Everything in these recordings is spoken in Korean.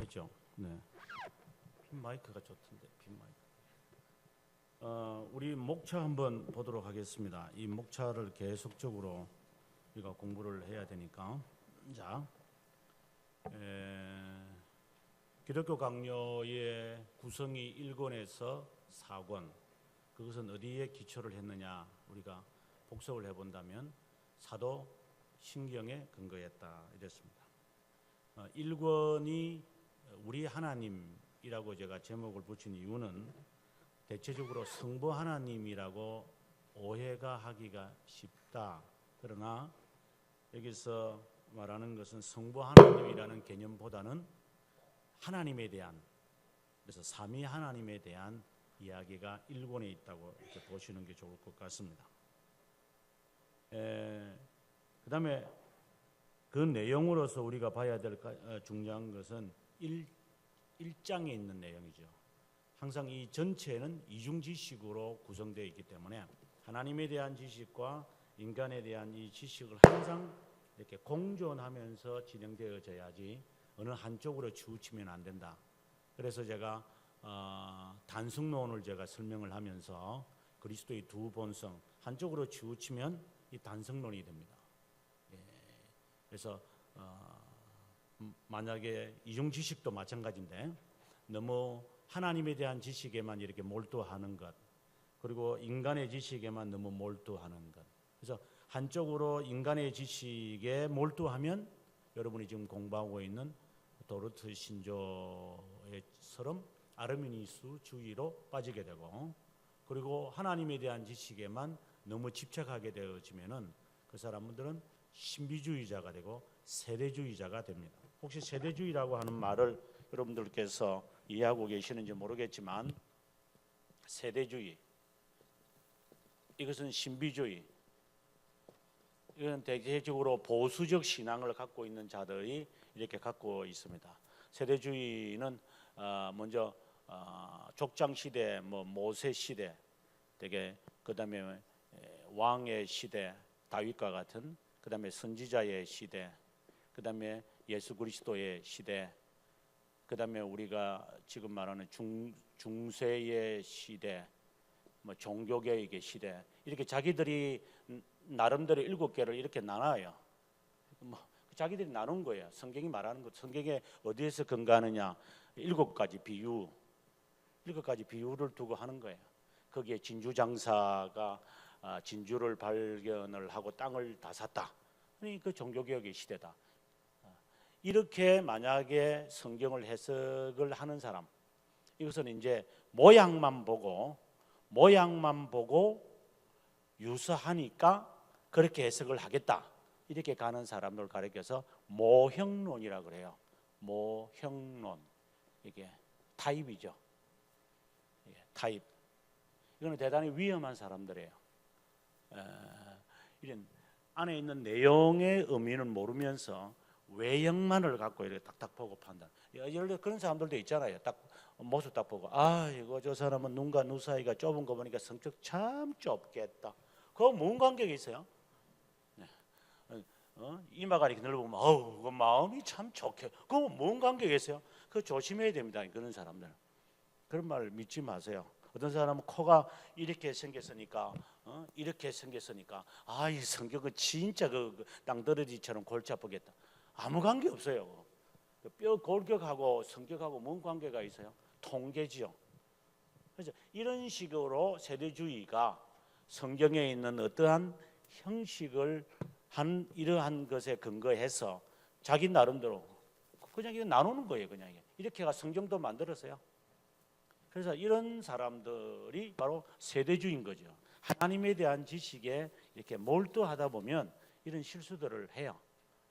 되죠. 네. 핀 마이크가 좋던데 핀 마이크. 우리 목차 한번 보도록 하겠습니다. 이 목차를 계속적으로 우리가 공부를 해야 되니까. 자, 기독교 강요의 구성이 1권에서 4권. 그것은 어디에 기초를 했느냐? 우리가 복습을 해본다면 사도 신경에 근거했다 이랬습니다. 1권이 우리 하나님이라고 제가 제목을 붙인 이유는 대체적으로 성부 하나님이라고 오해가 하기가 쉽다. 그러나 여기서 말하는 것은 성부 하나님이라는 개념보다는 하나님에 대한, 그래서 삼위 하나님에 대한 이야기가 1권에 있다고 이렇게 보시는 게 좋을 것 같습니다. 그 다음에 그 내용으로서 우리가 봐야 될 중요한 것은 1장에 있는 내용이죠. 항상 이 전체는 이중지식으로 구성되어 있기 때문에 하나님에 대한 지식과 인간에 대한 이 지식을 항상 이렇게 공존하면서 진행되어져야지 어느 한쪽으로 치우치면 안 된다. 그래서 제가 단승론을 제가 설명을 하면서 그리스도의 두 본성 한쪽으로 치우치면 이 단승론이 됩니다. 그래서 만약에 이중 지식도 마찬가지인데 너무 하나님에 대한 지식에만 이렇게 몰두하는 것, 그리고 인간의 지식에만 너무 몰두하는 것. 그래서 한쪽으로 인간의 지식에 몰두하면 여러분이 지금 공부하고 있는 도르트 신조처럼 아르미니스 주의로 빠지게 되고, 그리고 하나님에 대한 지식에만 너무 집착하게 되어지면은 그 사람들은 신비주의자가 되고 세대주의자가 됩니다. 혹시 세대주의라고 하는 말을 여러분들께서 이해하고 계시는지 모르겠지만, 세대주의, 이것은 신비주의, 이건 대체적으로 보수적 신앙을 갖고 있는 자들이 이렇게 갖고 있습니다. 세대주의는 먼저 족장 시대, 모세 시대, 되게 그다음에 왕의 시대, 다윗과 같은, 그다음에 선지자의 시대, 그다음에 예수 그리스도의 시대, 그다음에 우리가 지금 말하는 중세의 시대, 종교개혁의 시대, 이렇게 자기들이 나름대로 7개를 이렇게 나눠요. 자기들이 나눈 거예요. 성경이 말하는 것, 성경에 어디에서 근거하느냐, 7가지 비유, 7가지 비유를 두고 하는 거예요. 거기에 진주장사가 진주를 발견을 하고 땅을 다 샀다. 그 종교개혁의 시대다. 이렇게 만약에 성경을 해석을 하는 사람, 이것은 이제 모양만 보고 유사하니까 그렇게 해석을 하겠다, 이렇게 가는 사람들 가리켜서 모형론이라고 그래요. 모형론, 이게 타입이죠. 타입. 이거는 대단히 위험한 사람들이에요. 이런 안에 있는 내용의 의미는 모르면서 외형만을 갖고 이렇게 딱딱 보고 판단. 예를 들어 그런 사람들도 있잖아요. 딱 모습 딱 보고, 이거 저 사람은 눈과 눈 사이가 좁은 거 보니까 성격 참 좁겠다. 그거 뭔 관계가 있어요? 네. 이마가 이렇게 넓으면 그 마음이 참 좋게. 그거 뭔 관계가 있어요? 그거 조심해야 됩니다. 그런 사람들. 그런 말 믿지 마세요. 어떤 사람은 코가 이렇게 생겼으니까 이 성격은 진짜 그 땅떨어지처럼 골치 아프겠다. 아무 관계 없어요. 뼈 골격하고 성격하고 뭔 관계가 있어요? 통계지요. 그래서 이런 식으로 세대주의가 성경에 있는 어떠한 형식을 한 이러한 것에 근거해서 자기 나름대로 그냥 이거 나누는 거예요. 그냥 이렇게가 성경도 만들었어요. 그래서 이런 사람들이 바로 세대주의인 거죠. 하나님에 대한 지식에 이렇게 몰두하다 보면 이런 실수들을 해요.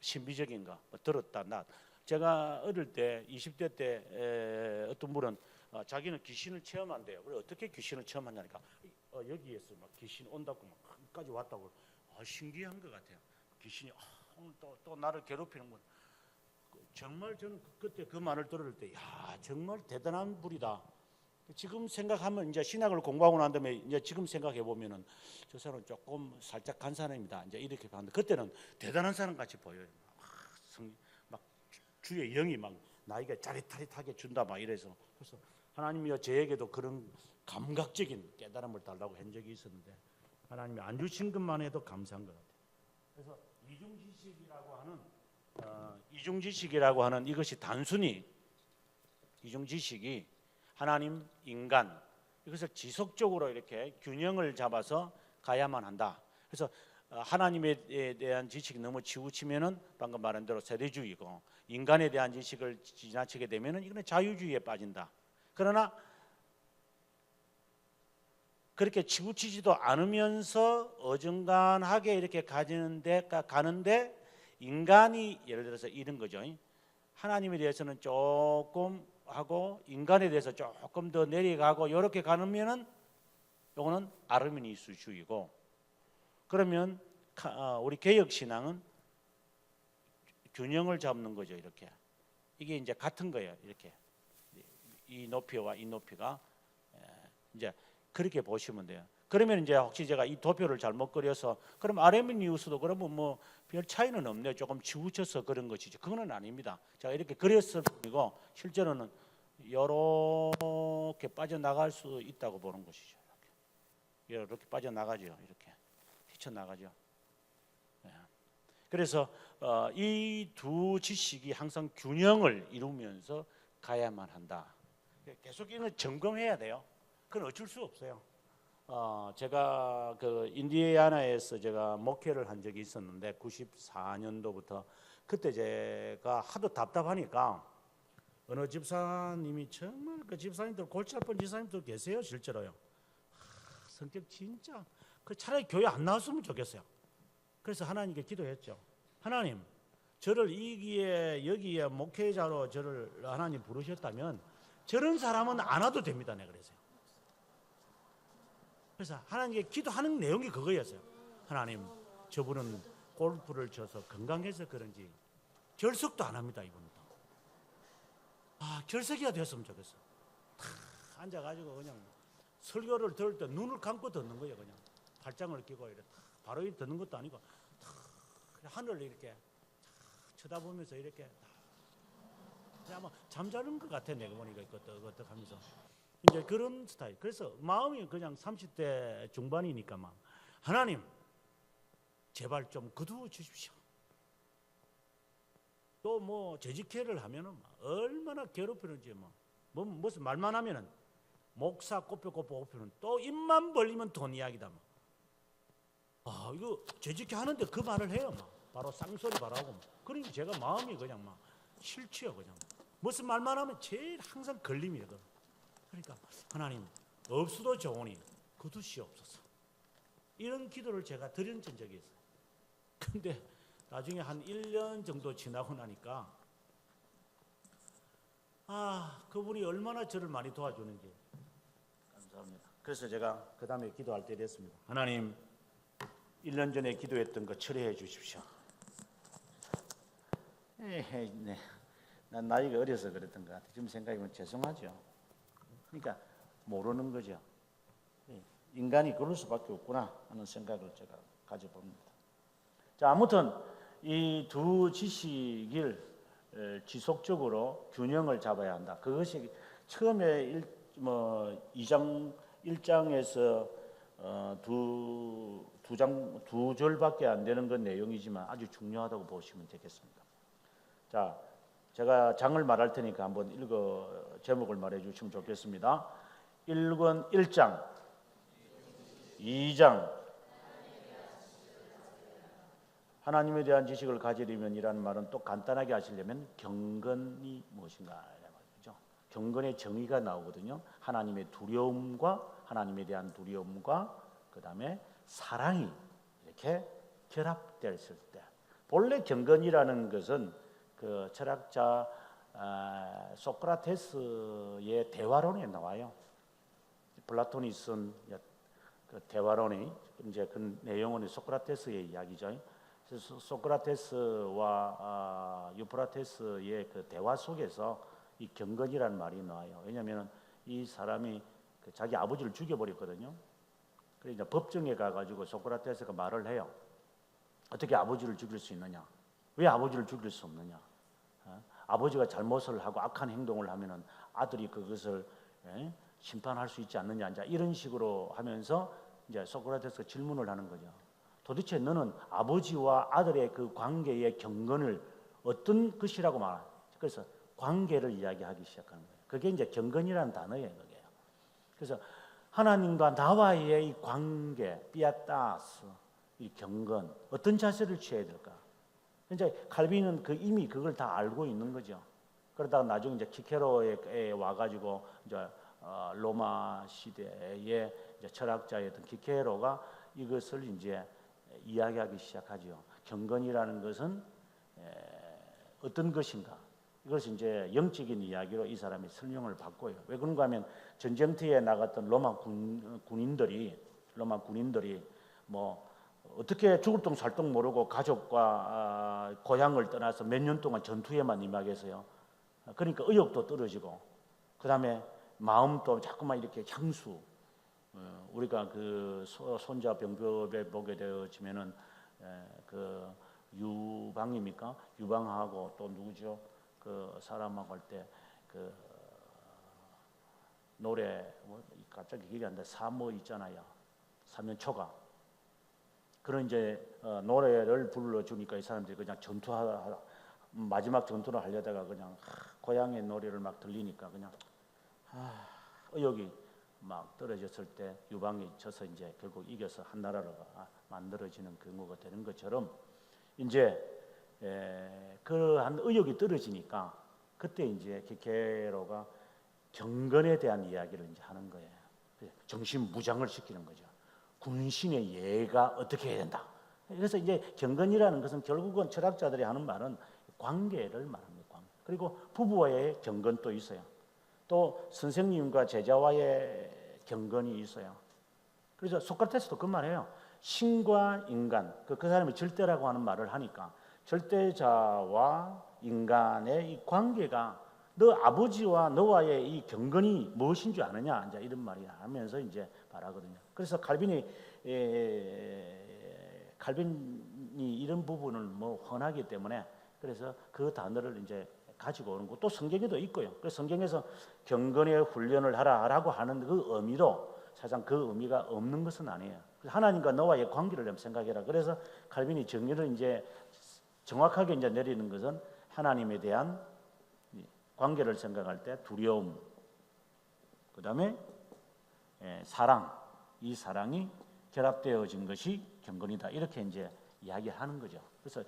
신비적인 거, 들었다 나. 제가 어릴 때 20대 때 어떤 분은 자기는 귀신을 체험한대요. 그래 어떻게 귀신을 체험하냐니까 여기에서 막 귀신 온다고 막 여기까지 왔다고. 신기한 것 같아요. 귀신이 또 나를 괴롭히는 건. 정말 저는 그때 그 말을 들을 때, 정말 대단한 분이다. 지금 생각하면 이제 신학을 공부하고 난 다음에 이제 지금 생각해 보면은 저 사람은 조금 살짝 간 사람이다. 이제 이렇게 봤는데 그때는 대단한 사람 같이 보여요. 막 주의 영이 막 나에게 짜릿짜릿하게 준다 막 이래서 그래서 하나님이여 저에게도 그런 감각적인 깨달음을 달라고 한 적이 있었는데 하나님이 안 주신 것만 해도 감사한 것 같아요. 그래서 이중지식이라고 하는 이것이 단순히 이중지식이 하나님, 인간 이것을 지속적으로 이렇게 균형을 잡아서 가야만 한다. 그래서 하나님에 대한 지식이 너무 치우치면은 방금 말한 대로 세대주의고 인간에 대한 지식을 지나치게 되면은 이거는 자유주의에 빠진다. 그러나 그렇게 치우치지도 않으면서 어중간하게 이렇게 가는데 인간이 예를 들어서 이런 거죠. 하나님에 대해서는 조금 하고 인간에 대해서 조금 더 내려가고 이렇게 가면은 이거는 아르미니스주의고 그러면 우리 개혁 신앙은 균형을 잡는 거죠. 이렇게 이게 이제 같은 거예요. 이렇게 이 높이와 이 높이가 이제 그렇게 보시면 돼요. 그러면 이제 혹시 제가 이 도표를 잘못 그려서 그럼 아르미니우스도 그러면 뭐 별 차이는 없네요. 조금 치우쳐서 그런 것이죠. 그거는 아닙니다. 제가 이렇게 그렸을 뿐이고 실제로는 이렇게 빠져나갈 수 있다고 보는 것이죠. 이렇게 빠져나가죠. 이렇게 휘쳐나가죠. 그래서 이 두 지식이 항상 균형을 이루면서 가야만 한다. 계속 이는 점검해야 돼요. 그건 어쩔 수 없어요. 제가 그 인디애나에서 제가 목회를 한 적이 있었는데 94년도부터 그때 제가 하도 답답하니까 어느 집사님이 정말 그 집사님들 골치 아픈 집사님들 계세요. 실제로요. 성격 진짜 그 차라리 교회 안 나왔으면 좋겠어요. 그래서 하나님께 기도했죠. 하나님, 저를 여기에 목회자로 저를 하나님 부르셨다면 저런 사람은 안 와도 됩니다. 내가 그랬어요. 그래서 하나님께 기도하는 내용이 그거였어요. 하나님, 저분은 골프를 쳐서 건강해서 그런지 결석도 안 합니다. 이분도. 결석이가 됐으면 좋겠어. 탁 앉아가지고 그냥 설교를 들을 때 눈을 감고 듣는 거예요. 그냥 팔짱을 끼고 이렇게 바로 이렇게 듣는 것도 아니고 탁 하늘을 이렇게 쳐다보면서 이렇게 아마 잠자는 것 같아. 내가 보니까 이것도 하면서 이제 그런 스타일. 그래서 마음이 그냥 30대 중반이니까 막 하나님 제발 좀 거두어 주십시오. 또 뭐 재직회를 하면은 얼마나 괴롭히는지 무슨 말만 하면은 목사 꼽혀는 또 입만 벌리면 돈 이야기다 이거 재직회 하는데 그 말을 해요. 바로 쌍소리 바라고 그러니까 제가 마음이 그냥 싫지요. 그냥 무슨 말만 하면 제일 항상 걸림이에요. 그러니까 하나님 없어도 좋으니 거두시옵소서. 이런 기도를 제가 드린 적이 있어요. 근데 나중에 한 1년 정도 지나고 나니까 그분이 얼마나 저를 많이 도와주는지 감사합니다. 그래서 제가 그 다음에 기도할 때 이랬습니다. 하나님 1년 전에 기도했던 거 처리해 주십시오. 네. 난 나이가 어려서 그랬던 것 같아요. 지금 생각해보면 죄송하죠. 그러니까 모르는 거죠. 인간이 그럴 수밖에 없구나 하는 생각을 제가 가져봅니다. 자, 아무튼 이 두 지식을 지속적으로 균형을 잡아야 한다. 그것이 처음에 1장에서 두 절밖에 안 되는 건 내용이지만 아주 중요하다고 보시면 되겠습니다. 자, 제가 장을 말할 테니까 한번 제목을 말해 주시면 좋겠습니다. 1장, 2장, 하나님에 대한 지식을 가지려면 이라는 말은 또 간단하게 하시려면 경건이 무엇인가 말이죠. 경건의 정의가 나오거든요. 하나님의 두려움과 하나님에 대한 두려움과 그 다음에 사랑이 이렇게 결합됐을 때 본래 경건이라는 것은 그 철학자 소크라테스의 대화론에 나와요. 플라톤이 쓴 그 대화론이 이제 그 내용은 소크라테스의 이야기죠. 그래서 소크라테스와 유프라테스의 그 대화 속에서 이 경건이라는 말이 나와요. 왜냐하면 이 사람이 자기 아버지를 죽여버렸거든요. 그래서 법정에 가가지고 소크라테스가 말을 해요. 어떻게 아버지를 죽일 수 있느냐? 왜 아버지를 죽일 수 없느냐? 아버지가 잘못을 하고 악한 행동을 하면은 아들이 그것을 심판할 수 있지 않느냐, 이제 이런 식으로 하면서 이제 소크라테스가 질문을 하는 거죠. 도대체 너는 아버지와 아들의 그 관계의 경건을 어떤 것이라고 말하? 그래서 관계를 이야기하기 시작하는 거예요. 그게 이제 경건이라는 단어예요, 그게요. 그래서 하나님과 나와의 이 관계, 피아타스, 이 경건, 어떤 자세를 취해야 될까? 이제 칼빈은 이미 그걸 다 알고 있는 거죠. 그러다가 나중에 이제 키케로에 와가지고 이제 로마 시대의 이제 철학자였던 키케로가 이것을 이제 이야기하기 시작하죠. 경건이라는 것은 어떤 것인가? 이것이 이제 영적인 이야기로 이 사람이 설명을 받고요. 왜 그런가 하면 전쟁터에 나갔던 로마 군인들이 뭐 어떻게 죽을 똥 살 똥 모르고 가족과 고향을 떠나서 몇 년 동안 전투에만 임하겠어요. 그러니까 의욕도 떨어지고, 그 다음에 마음도 자꾸만 이렇게 향수. 우리가 그 손자 병법에 보게 되어지면은 그 유방입니까? 유방하고 또 누구죠? 그 사람하고 할 때 그 노래 갑자기 기억이 안 나. 사모 있잖아요. 3년 초가. 그런 이제 노래를 불러주니까 이 사람들이 그냥 마지막 전투를 하려다가 그냥 고향의 노래를 막 들리니까 그냥 의욕이 막 떨어졌을 때 유방이 져서 이제 결국 이겨서 한 나라로 만들어지는 경우가 되는 것처럼 이제 그한 의욕이 떨어지니까 그때 이제 키케로가 경건에 대한 이야기를 이제 하는 거예요. 정신 무장을 시키는 거죠. 군신의 예가 어떻게 해야 된다. 그래서 이제 경건이라는 것은 결국은 철학자들이 하는 말은 관계를 말합니다. 관계. 그리고 부부와의 경건도 있어요. 또 선생님과 제자와의 경건이 있어요. 그래서 소크라테스도 그 말해요. 신과 인간, 그 사람이 절대라고 하는 말을 하니까 절대자와 인간의 이 관계가 너 아버지와 너와의 이 경건이 무엇인 줄 아느냐, 이제 이런 말이 하면서 이제 말하거든요. 그래서 칼빈이 이런 부분을 뭐 훤하기 때문에 그래서 그 단어를 이제 가지고 오는 거. 또 성경에도 있고요. 그래서 성경에서 경건의 훈련을 하라고 하는 그 의미도 사실상 그 의미가 없는 것은 아니에요. 하나님과 너와의 관계를 좀 생각해라. 그래서 칼빈이 정리를 이제 정확하게 이제 내리는 것은 하나님에 대한 관계를 생각할 때 두려움, 그 다음에 사랑, 이 사랑이 결합되어진 것이 경건이다. 이렇게 이제 이야기하는 거죠. 그래서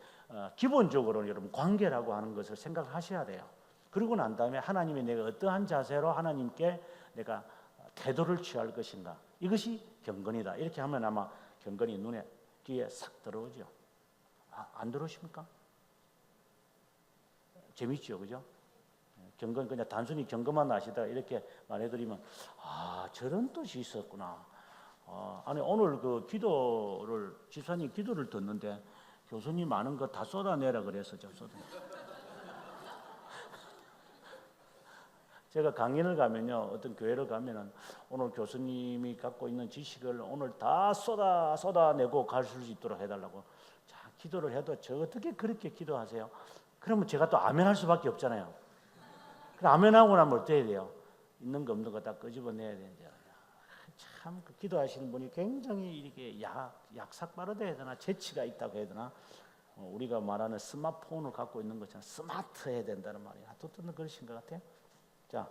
기본적으로 여러분 관계라고 하는 것을 생각하셔야 돼요. 그러고 난 다음에 하나님이 내가 어떠한 자세로 하나님께 내가 태도를 취할 것인가, 이것이 경건이다. 이렇게 하면 아마 경건이 눈에 귀에 싹 들어오죠. 안 들어오십니까? 재밌죠, 그죠? 경건 그냥 단순히 경건만 아시다 이렇게 말해드리면 저런 뜻이 있었구나. 아니 오늘 그 기도를 집사님 기도를 듣는데 교수님 아는 거 다 쏟아내라 그래서 좀 쏟아. 제가 강연을 가면요, 어떤 교회를 가면은 오늘 교수님이 갖고 있는 지식을 오늘 다 쏟아내고 갈 수 있도록 해달라고. 자, 기도를 해도 저 어떻게 그렇게 기도하세요? 그러면 제가 또 아멘할 수밖에 없잖아요. 그럼 아멘하고 나면 어떻게 해야 돼요? 있는 거 없는 거 다 끄집어내야 되는데. 참 기도하시는 분이 굉장히 이렇게 약삭빠르다 해야 되나, 재치가 있다고 해야 되나, 우리가 말하는 스마트폰을 갖고 있는 것처럼 스마트해야 된다는 말이야. 어떤 그러신 것 같아요. 자,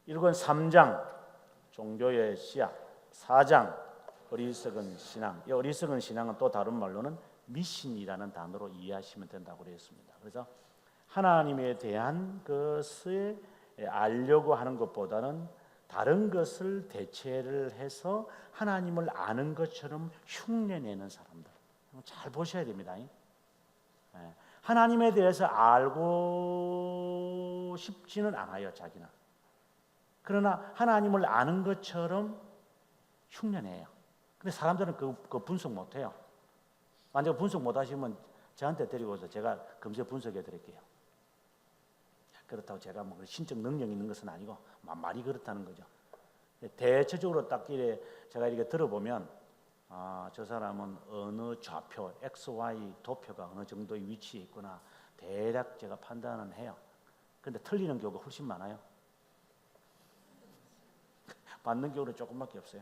1권 3장 종교의 씨앗, 4장 어리석은 신앙. 이 어리석은 신앙은 또 다른 말로는 미신이라는 단어로 이해하시면 된다고 그랬습니다. 그래서 하나님에 대한 것을 알려고 하는 것보다는 다른 것을 대체를 해서 하나님을 아는 것처럼 흉내내는 사람들, 잘 보셔야 됩니다. 하나님에 대해서 알고 싶지는 않아요, 자기는. 그러나 하나님을 아는 것처럼 흉내내요. 근데 사람들은 그 분석 못해요. 만약 분석 못하시면 저한테 데리고서 제가 검색 분석해 드릴게요. 그렇다고 제가 뭐 신적 능력이 있는 것은 아니고 말이 그렇다는 거죠. 대체적으로 딱 이래 제가 이렇게 들어보면 저 사람은 어느 좌표 X, Y 도표가 어느 정도의 위치에 있구나 대략 제가 판단은 해요. 근데 틀리는 경우가 훨씬 많아요. 맞는 경우는 조금밖에 없어요.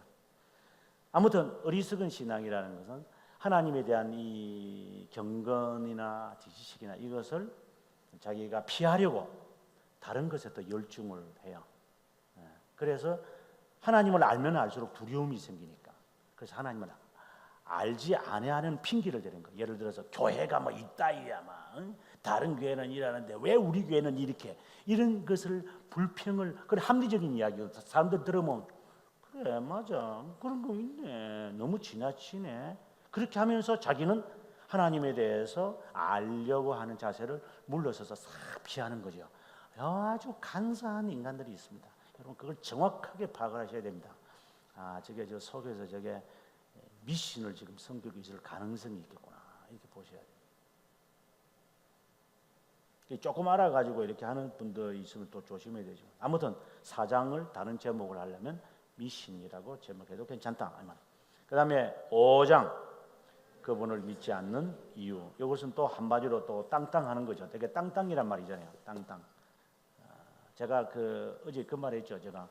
아무튼 어리석은 신앙이라는 것은 하나님에 대한 이 경건이나 지식이나 이것을 자기가 피하려고 다른 것에 더 열중을 해요. 그래서 하나님을 알면 알수록 두려움이 생기니까. 그래서 하나님을 알지 않아야하는 핑계를 대는 거예요. 예를 들어서 교회가 뭐 이따위야, 다른 교회는 이러는데 왜 우리 교회는 이렇게, 이런 것을 불평을, 그래 합리적인 이야기로 사람들 들으면 그래 맞아 그런 거 있네, 너무 지나치네, 그렇게 하면서 자기는 하나님에 대해서 알려고 하는 자세를 물러서서 싹 피하는 거죠. 아주 간사한 인간들이 있습니다. 여러분 그걸 정확하게 파악을 하셔야 됩니다. 저게 저 속에서 저게 미신을 지금 성격이 있을 가능성이 있겠구나, 이렇게 보셔야 돼요. 조금 알아가지고 이렇게 하는 분들 있으면 또 조심해야 되죠. 아무튼 4장을 다른 제목을 하려면 미신이라고 제목해도 괜찮다. 그 다음에 5장 그분을 믿지 않는 이유. 이것은 또 한마디로 또 땅땅하는 거죠. 되게 땅땅이란 말이잖아요. 땅땅. 제가 어제 그 말했죠. 제가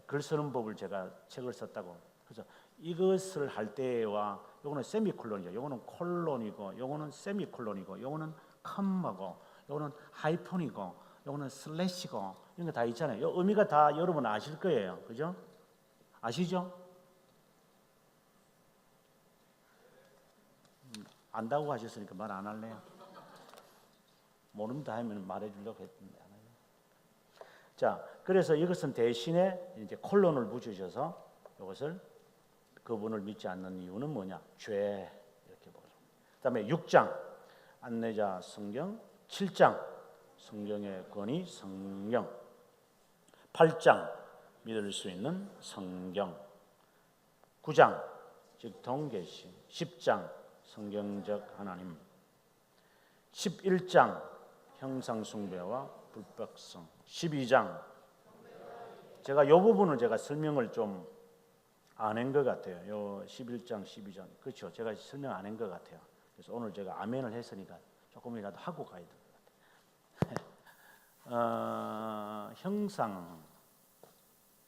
글 쓰는 법을 제가 책을 썼다고. 그래서 이것을 할 때와 요거는 세미콜론이죠. 요거는 콜론이고, 요거는 세미콜론이고, 요거는 컴마고, 요거는 하이폰이고, 요거는 슬래시고, 이런 거 다 있잖아요. 요 의미가 다 여러분 아실 거예요. 그죠? 아시죠? 안다고 하셨으니까 말 안 할래요. 모른다 하면 말해주려고 했는데 안 해요. 자, 그래서 이것은 대신에 이제 콜론을 붙이셔서 이것을 그분을 믿지 않는 이유는 뭐냐? 죄, 이렇게 보죠. 그다음에 6장 안내자 성경, 7장 성경의 권위 성경, 8장 믿을 수 있는 성경, 9장 즉 동계시, 10장 성경적 하나님, 11장 형상숭배와 불백성, 12장 제가 이 부분을 제가 설명을 좀 안 한 것 같아요. 요 11장, 12장 그렇죠. 제가 설명 안 한 것 같아요. 그래서 오늘 제가 아멘을 했으니까 조금이라도 하고 가야 될 것 같아요. 형상,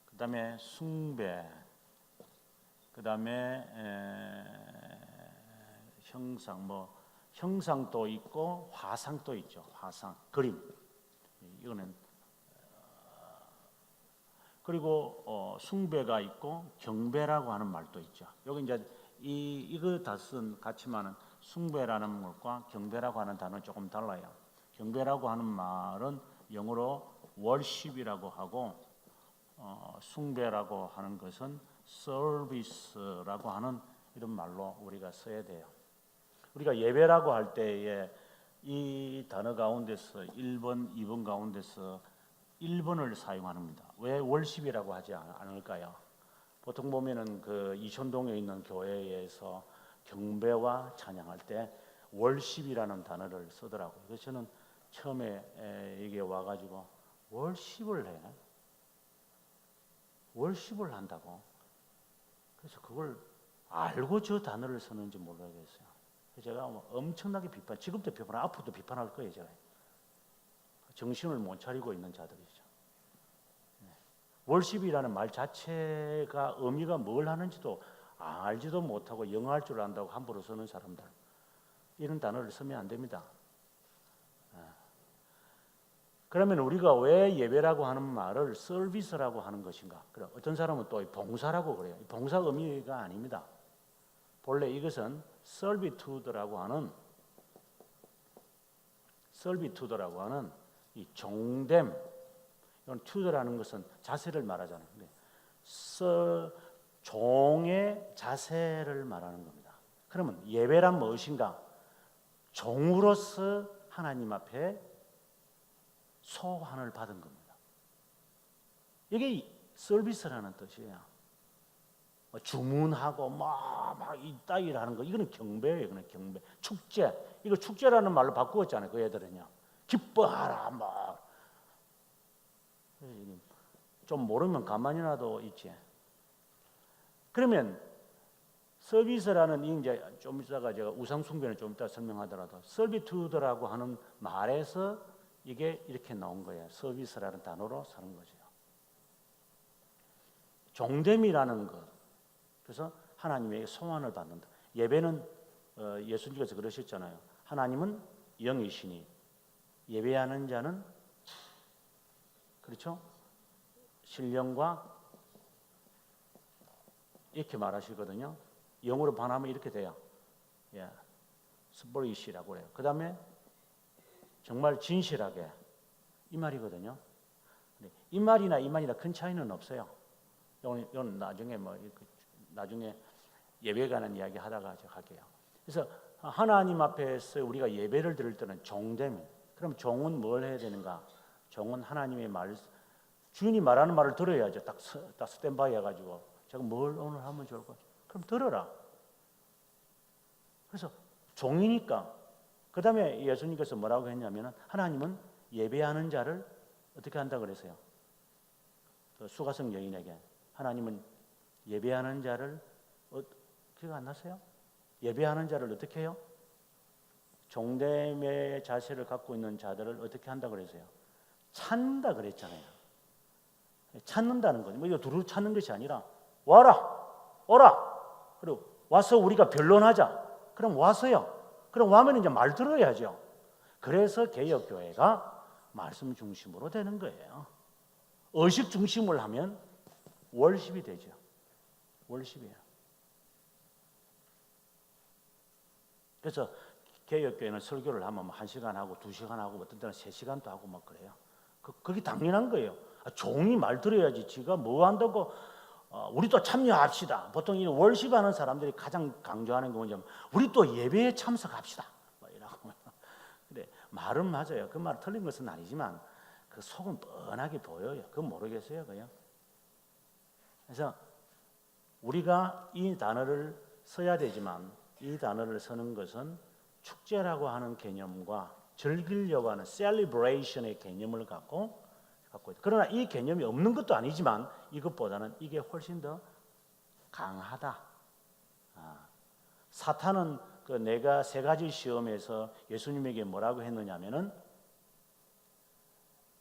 그 다음에 숭배, 그 다음에 형상, 형상도 있고 화상도 있죠. 화상, 그림. 이거는 그리고 숭배가 있고 경배라고 하는 말도 있죠. 여기 이제 이거 다쓴 같지만은 숭배라는 것과 경배라고 하는 단어는 조금 달라요. 경배라고 하는 말은 영어로 worship이라고 하고 숭배라고 하는 것은 service라고 하는 이런 말로 우리가 써야 돼요. 우리가 예배라고 할 때에 이 단어 가운데서 1번, 2번 가운데서 1번을 사용합니다. 왜 월십이라고 하지 않을까요? 보통 보면은 그 이촌동에 있는 교회에서 경배와 찬양할 때 월십이라는 단어를 쓰더라고요. 그래서 저는 처음에 이게 와가지고 월십을 해? 월십을 한다고? 그래서 그걸 알고 저 단어를 쓰는지 모르겠어요. 제가 엄청나게 지금도 앞으로도 비판할 거예요. 제가 정신을 못 차리고 있는 자들이죠. 월십이라는 말 자체가 의미가 뭘 하는지도 알지도 못하고 영어 할 줄 안다고 함부로 쓰는 사람들, 이런 단어를 쓰면 안 됩니다. 그러면 우리가 왜 예배라고 하는 말을 서비스라고 하는 것인가? 그래, 어떤 사람은 또 봉사라고 그래요. 봉사 의미가 아닙니다. 본래 이것은 servitude라고 하는 이 종됨, 이건 tude라는 것은 자세를 말하잖아요. 종의 자세를 말하는 겁니다. 그러면 예배란 무엇인가? 종으로서 하나님 앞에 소환을 받은 겁니다. 이게 서비스라는 뜻이에요. 주문하고 막 이따위라는 거, 이거는 경배예요. 이거는 경배. 축제, 이거 축제라는 말로 바꾸었잖아요. 그 애들은요. 기뻐하라 막. 좀 모르면 가만히 놔도 있지. 그러면 서비스라는 이제 좀 이따가 제가 우상 숭배는 좀 이따 설명하더라도 서비투드라고 하는 말에서 이게 이렇게 나온 거예요. 서비스라는 단어로 사는 거죠. 종됨이라는 것. 그래서 하나님에게 소원을 받는다. 예배는 예수님께서 그러셨잖아요. 하나님은 영이시니 예배하는 자는 그렇죠? 신령과 이렇게 말하시거든요. 영어로 반하면 이렇게 돼요. 예, 스포리시라고 해요. 그 다음에 정말 진실하게 이 말이거든요. 이 말이나 이 말이나 큰 차이는 없어요. 이건 나중에 나중에 예배 관한 이야기 하다가 제가 할게요. 그래서 하나님 앞에서 우리가 예배를 드릴 때는 종됨. 그럼 종은 뭘 해야 되는가? 종은 하나님의 말, 주인이 말하는 말을 들어야죠. 딱 스탠바이 해가지고 제가 뭘 오늘 하면 좋을까? 그럼 들어라. 그래서 종이니까. 그 다음에 예수님께서 뭐라고 했냐면 하나님은 예배하는 자를 어떻게 한다 그랬어요? 그 수가성 여인에게 하나님은 예배하는 자를 기억 안 나세요? 예배하는 자를 어떻게 해요? 종됨의 자세를 갖고 있는 자들을 어떻게 한다 그랬어요? 찾는다 그랬잖아요. 찾는다는 거죠. 뭐 이거 두루 찾는 것이 아니라 와라, 오라. 그리고 와서 우리가 변론하자. 그럼 와서요. 그럼 와면 이제 말 들어야죠. 그래서 개혁교회가 말씀 중심으로 되는 거예요. 의식 중심을 하면 월십이 되죠. 월십이에요. 그래서 개혁교회는 설교를 하면 1시간 하고 2시간 하고 어떤 때는 3시간도 하고 막 그래요. 그게 당연한 거예요. 종이 말 들어야지 지가 뭐 한다고 우리도 참여합시다. 보통 이 월십하는 사람들이 가장 강조하는 게 뭐냐면 우리 또 예배에 참석합시다. 뭐 이라고. 근데 말은 맞아요. 그 말 틀린 것은 아니지만 그 속은 뻔하게 보여요. 그건 모르겠어요, 그냥. 그래서 우리가 이 단어를 써야 되지만 이 단어를 쓰는 것은 축제라고 하는 개념과 즐기려고 하는 셀리브레이션의 개념을 갖고 있다. 그러나 이 개념이 없는 것도 아니지만 이것보다는 이게 훨씬 더 강하다. 사탄은 그 내가 3가지 시험에서 예수님에게 뭐라고 했느냐면은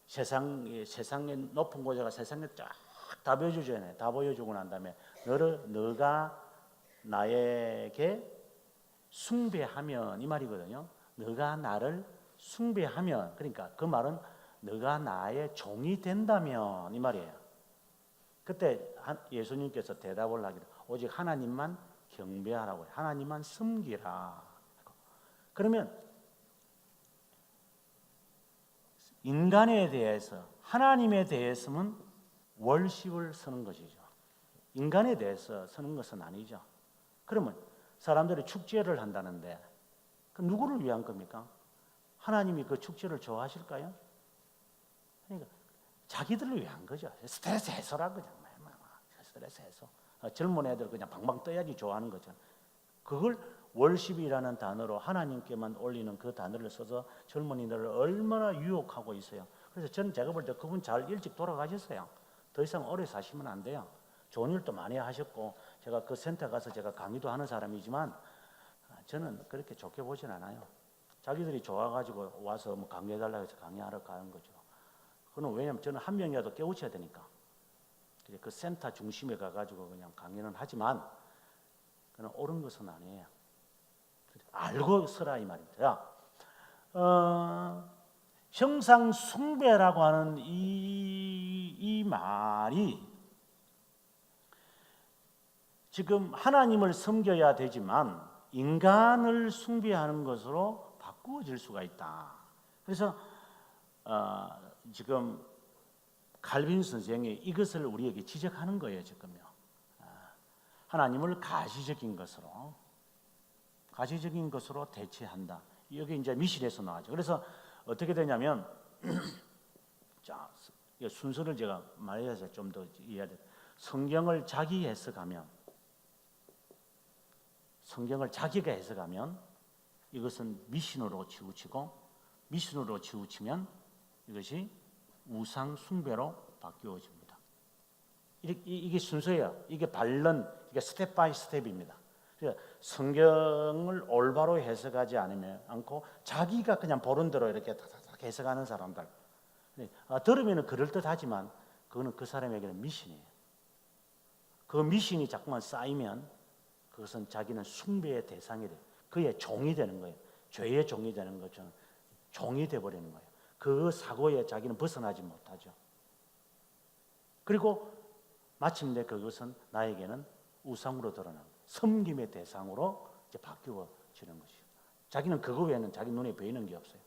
세상의 높은 고자가 세상에 쫙 다 보여주잖아요. 다 보여주고 난 다음에 너가 나에게 숭배하면 이 말이거든요. 너가 나를 숭배하면 그러니까 그 말은 너가 나의 종이 된다면 이 말이에요. 그때 예수님께서 대답을 하기를 오직 하나님만 경배하라고 해요. 하나님만 섬기라. 그러면 인간에 대해서 하나님에 대해서는 월십을 쓰는 것이죠. 인간에 대해서 쓰는 것은 아니죠. 그러면 사람들이 축제를 한다는데 그 누구를 위한 겁니까? 하나님이 그 축제를 좋아하실까요? 그러니까 자기들을 위한 거죠. 스트레스 해소란 거죠. 스트레스 해소. 젊은 애들 그냥 방방 떠야지 좋아하는 거죠. 그걸 월십이라는 단어로 하나님께만 올리는 그 단어를 써서 젊은이들을 얼마나 유혹하고 있어요. 그래서 저는 제가 볼 때 그분 잘 일찍 돌아가셨어요. 더 이상 오래 사시면 안 돼요. 좋은 일도 많이 하셨고 제가 그 센터 가서 제가 강의도 하는 사람이지만 저는 그렇게 좋게 보진 않아요. 자기들이 좋아가지고 와서 뭐 강의해달라고 해서 강의하러 가는 거죠. 그건 왜냐하면 저는 한 명이라도 깨우쳐야 되니까. 그 센터 중심에 가가지고 그냥 강의는 하지만 그건 옳은 것은 아니에요. 알고 서라 이 말입니다. 형상 숭배라고 하는 이 말이 지금 하나님을 섬겨야 되지만 인간을 숭배하는 것으로 바꾸어질 수가 있다. 그래서 지금 칼빈 선생이 이것을 우리에게 지적하는 거예요. 지금요. 하나님을 가시적인 것으로 대체한다. 여기 이제 미실에서 나와죠. 그래서 어떻게 되냐면 자, 순서를 제가 말해서 좀 더 이해해야 돼. 성경을 자기가 해석하면 이것은 미신으로 치우치고 미신으로 치우치면 이것이 우상 숭배로 바뀌어집니다. 이게 순서예요. 이게 반론, 이게 스텝 바이 스텝입니다. 그러니까 성경을 올바로 해석하지 않고 자기가 그냥 보는 대로 이렇게 다닥 해석하는 사람들. 들으면 그럴듯하지만 그거는 그 사람에게는 미신이에요. 그 미신이 자꾸만 쌓이면 그것은 자기는 숭배의 대상이 돼요. 그의 종이 되는 거예요. 죄의 종이 되는 것처럼 종이 돼버리는 거예요. 그 사고에 자기는 벗어나지 못하죠. 그리고 마침내 그것은 나에게는 우상으로 드러나는 섬김의 대상으로 이제 바뀌어지는 것이죠. 자기는 그거 외에는 자기 눈에 보이는 게 없어요.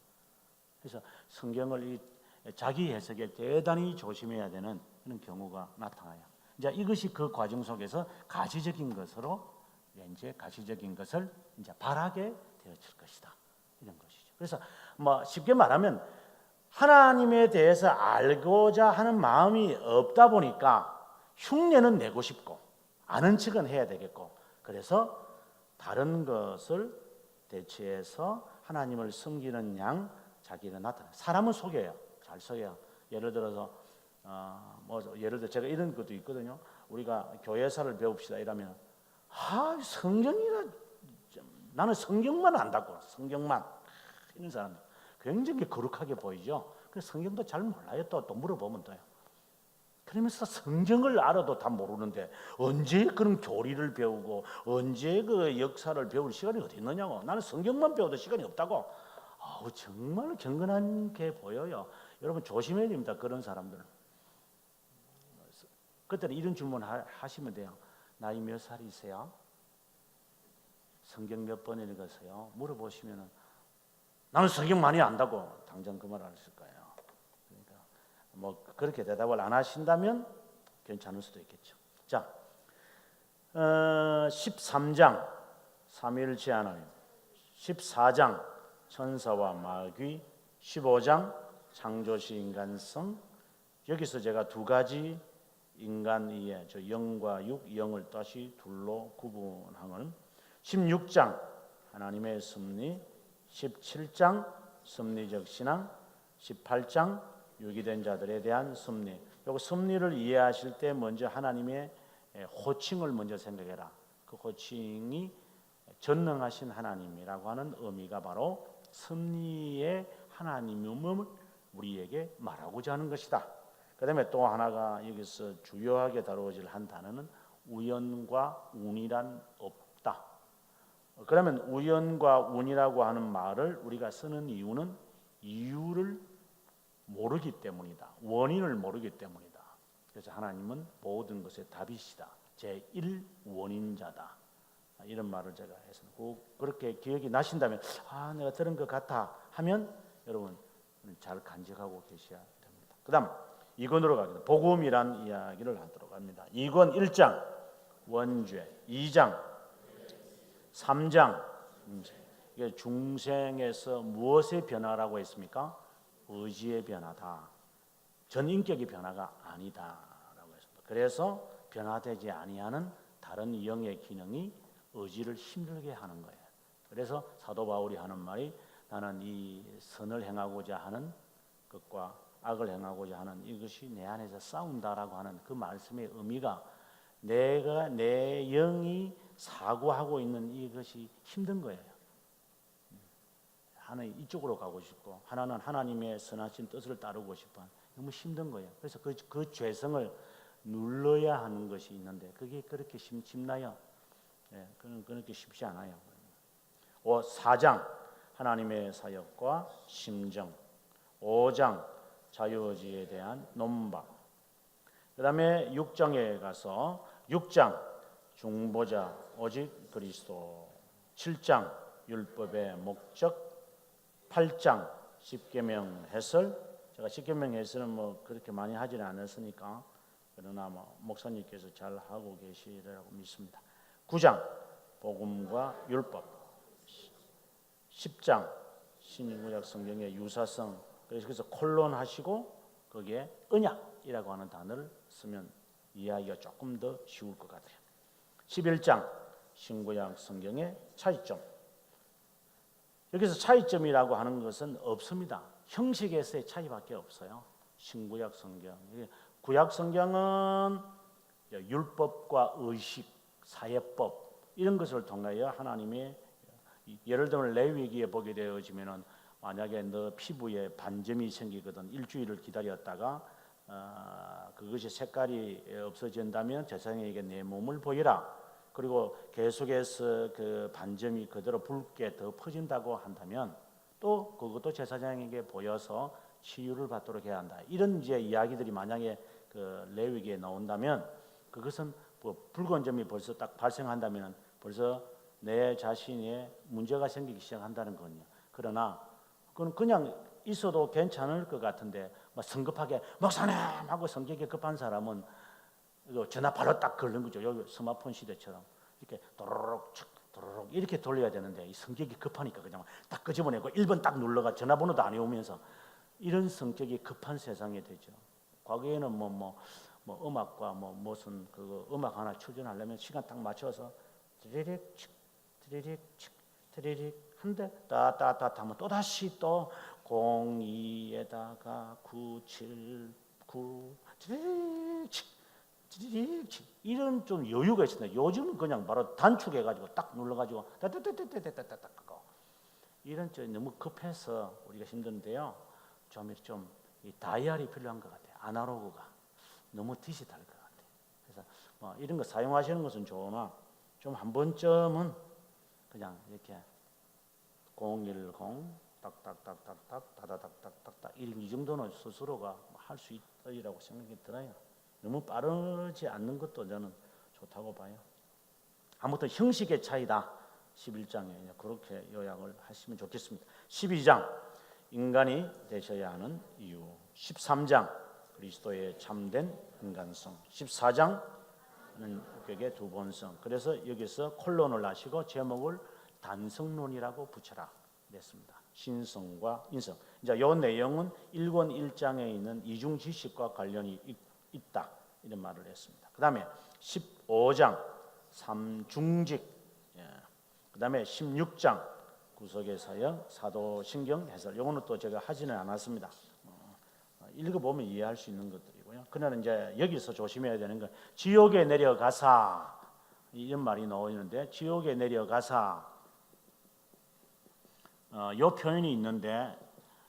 그래서 성경을 자기 해석에 대단히 조심해야 되는 그런 경우가 나타나요. 이제 이것이 그 과정 속에서 가시적인 것으로 이제 가시적인 것을 이제 바라게 되어질 것이다. 이런 것이죠. 그래서 뭐 쉽게 말하면 하나님에 대해서 알고자 하는 마음이 없다 보니까 흉내는 내고 싶고 아는 척은 해야 되겠고 그래서 다른 것을 대체해서 하나님을 섬기는 양 자기가 나타나. 사람은 속여요. 잘 속여요. 예를 들어서 예를 들어 제가 이런 것도 있거든요. 우리가 교회사를 배웁시다 이러면 성경이라 나는 성경만 안다고 성경만 이런 사람들 굉장히 거룩하게 보이죠. 그래서 성경도 잘 몰라요. 또 물어보면 또요. 그러면서 성경을 알아도 다 모르는데 언제 그런 교리를 배우고 언제 그 역사를 배울 시간이 어디 있느냐고. 나는 성경만 배워도 시간이 없다고. 정말 경건한 게 보여요. 여러분 조심해야 됩니다. 그런 사람들은. 그때는 이런 질문 하시면 돼요. 나이 몇 살이세요? 성경 몇 번 읽었어요? 물어보시면 나는 성경 많이 안다고 당장 그 말을 하실 거예요. 그러니까 뭐 그렇게 대답을 안 하신다면 괜찮을 수도 있겠죠. 자, 13장 삼위일체 하나님, 14장 천사와 마귀, 15장 창조시 인간성. 여기서 제가 두 가지 인간의 저 영과 육, 영을 다시 둘로 구분하는 16장 하나님의 섭리, 17장 섭리적 신앙, 18장 유기된 자들에 대한 섭리. 요거 섭리를 이해하실 때 먼저 하나님의 호칭을 먼저 생각해라. 그 호칭이 전능하신 하나님이라고 하는 의미가 바로 섭리의 하나님임을 우리에게 말하고자 하는 것이다. 그 다음에 또 하나가 여기서 주요하게 다루어질 한 단어는 우연과 운이란 없다. 그러면 우연과 운이라고 하는 말을 우리가 쓰는 이유는 이유를 모르기 때문이다. 원인을 모르기 때문이다. 그래서 하나님은 모든 것의 답이시다. 제1원인자다. 이런 말을 제가 해서 그렇게 기억이 나신다면 내가 들은 것 같아 하면 여러분 잘 간직하고 계셔야 됩니다. 그 다음 2권으로 가겠습니다. 복음이란 이야기를 하도록 합니다. 2권 1장 원죄, 2장 3장 이게 중생에서 무엇의 변화라고 했습니까? 의지의 변화다. 전인격의 변화가 아니다라고 했습니다. 그래서 변화되지 아니하는 다른 영의 기능이 의지를 힘들게 하는 거예요. 그래서 사도 바울이 하는 말이 나는 이 선을 행하고자 하는 것과 악을 행하고자 하는 이것이 내 안에서 싸운다라고 하는 그 말씀의 의미가 내가 내 영이 사고하고 있는 이것이 힘든 거예요. 하나는 이쪽으로 가고 싶고 하나는 하나님의 선하신 뜻을 따르고 싶어. 너무 힘든 거예요. 그래서 그 죄성을 눌러야 하는 것이 있는데 그게 그렇게 쉽나요? 그건 그렇게 쉽지 않아요. 4장 하나님의 사역과 심정, 5장 자유의지에 대한 논박. 그 다음에 6장에 가서 6장 중보자 오직 그리스도, 7장 율법의 목적, 8장 십계명 해설. 제가 십계명 해설은 뭐 그렇게 많이 하지는 않았으니까 그러나 목사님께서 잘 하고 계시리라고 믿습니다. 9장 복음과 율법, 10장 신구약 성경의 유사성. 그래서 콜론하시고 거기에 언약이라고 하는 단어를 쓰면 이해하기가 조금 더 쉬울 것 같아요. 11장 신구약 성경의 차이점. 여기서 차이점이라고 하는 것은 없습니다. 형식에서의 차이밖에 없어요. 신구약 성경. 구약 성경은 율법과 의식, 사회법, 이런 것을 통하여 하나님의 예를 들면 레위기에 보게 되어지면은 만약에 너 피부에 반점이 생기거든 일주일을 기다렸다가 그것이 색깔이 없어진다면 제사장에게 내 몸을 보이라. 그리고 계속해서 그 반점이 그대로 붉게 더 퍼진다고 한다면 또 그것도 제사장에게 보여서 치유를 받도록 해야 한다. 이런 이제 이야기들이 만약에 그 레위기에 나온다면 그것은 뭐 붉은 점이 벌써 딱 발생한다면 벌써 내 자신에 문제가 생기기 시작한다는 거거든요. 그러나 그건 그냥 있어도 괜찮을 것 같은데 막 성급하게 목사님 하고 성격이 급한 사람은 전화 바로 딱 걸는 거죠. 여기 스마트폰 시대처럼 이렇게 도로록 도로록 이렇게 돌려야 되는데 이 성격이 급하니까 그냥 딱 끄집어내고 1번 딱 눌러가 전화번호도 안 외우면서 이런 성격이 급한 세상이 되죠. 과거에는 뭐 음악과 무슨 그거 음악 하나 추진하려면 시간 딱 맞춰서 드리릭 칙 드리릭 칙 드리릭 한데 따따따 하면 또 다시 또 02에다가 979 드리릭 칙 드리릭 칙 이런 좀 여유가 있습니다. 요즘은 그냥 바로 단축해가지고 딱 눌러가지고 따따따따따따따따 이런 좀 너무 급해서 우리가 힘든데요. 좀 이 다이얼이 필요한 것 같아요. 아날로그가 너무 디지털 것 같아요. 그래서 뭐 이런 거 사용하시는 것은 좋으나 좀 한 번쯤은 그냥 이렇게 010 딱딱딱딱딱 다다닥딱딱딱 이 정도는 스스로가 할 수 있으리라고 생각이 들어요. 너무 빠르지 않는 것도 저는 좋다고 봐요. 아무튼 형식의 차이다. 11장에 그렇게 요약을 하시면 좋겠습니다. 12장 인간이 되셔야 하는 이유, 13장 그리스도의 참된 인간성, 14장은 그에게 두번성. 그래서 여기서 콜론을 하시고 제목을 단성론이라고 붙여라 냈습니다. 신성과 인성. 이제 이 내용은 1권 1장에 있는 이중 지식과 관련이 있다 이런 말을 했습니다. 그 다음에 15장 삼중직, 그 다음에 16장 구속의 사역, 사도신경 해설. 이거는 또 제가 하지는 않았습니다. 읽어보면 이해할 수 있는 것들이고요. 그러나 이제 여기서 조심해야 되는 건 지옥에 내려가사 이런 말이 나오는데 지옥에 내려가사 이 표현이 있는데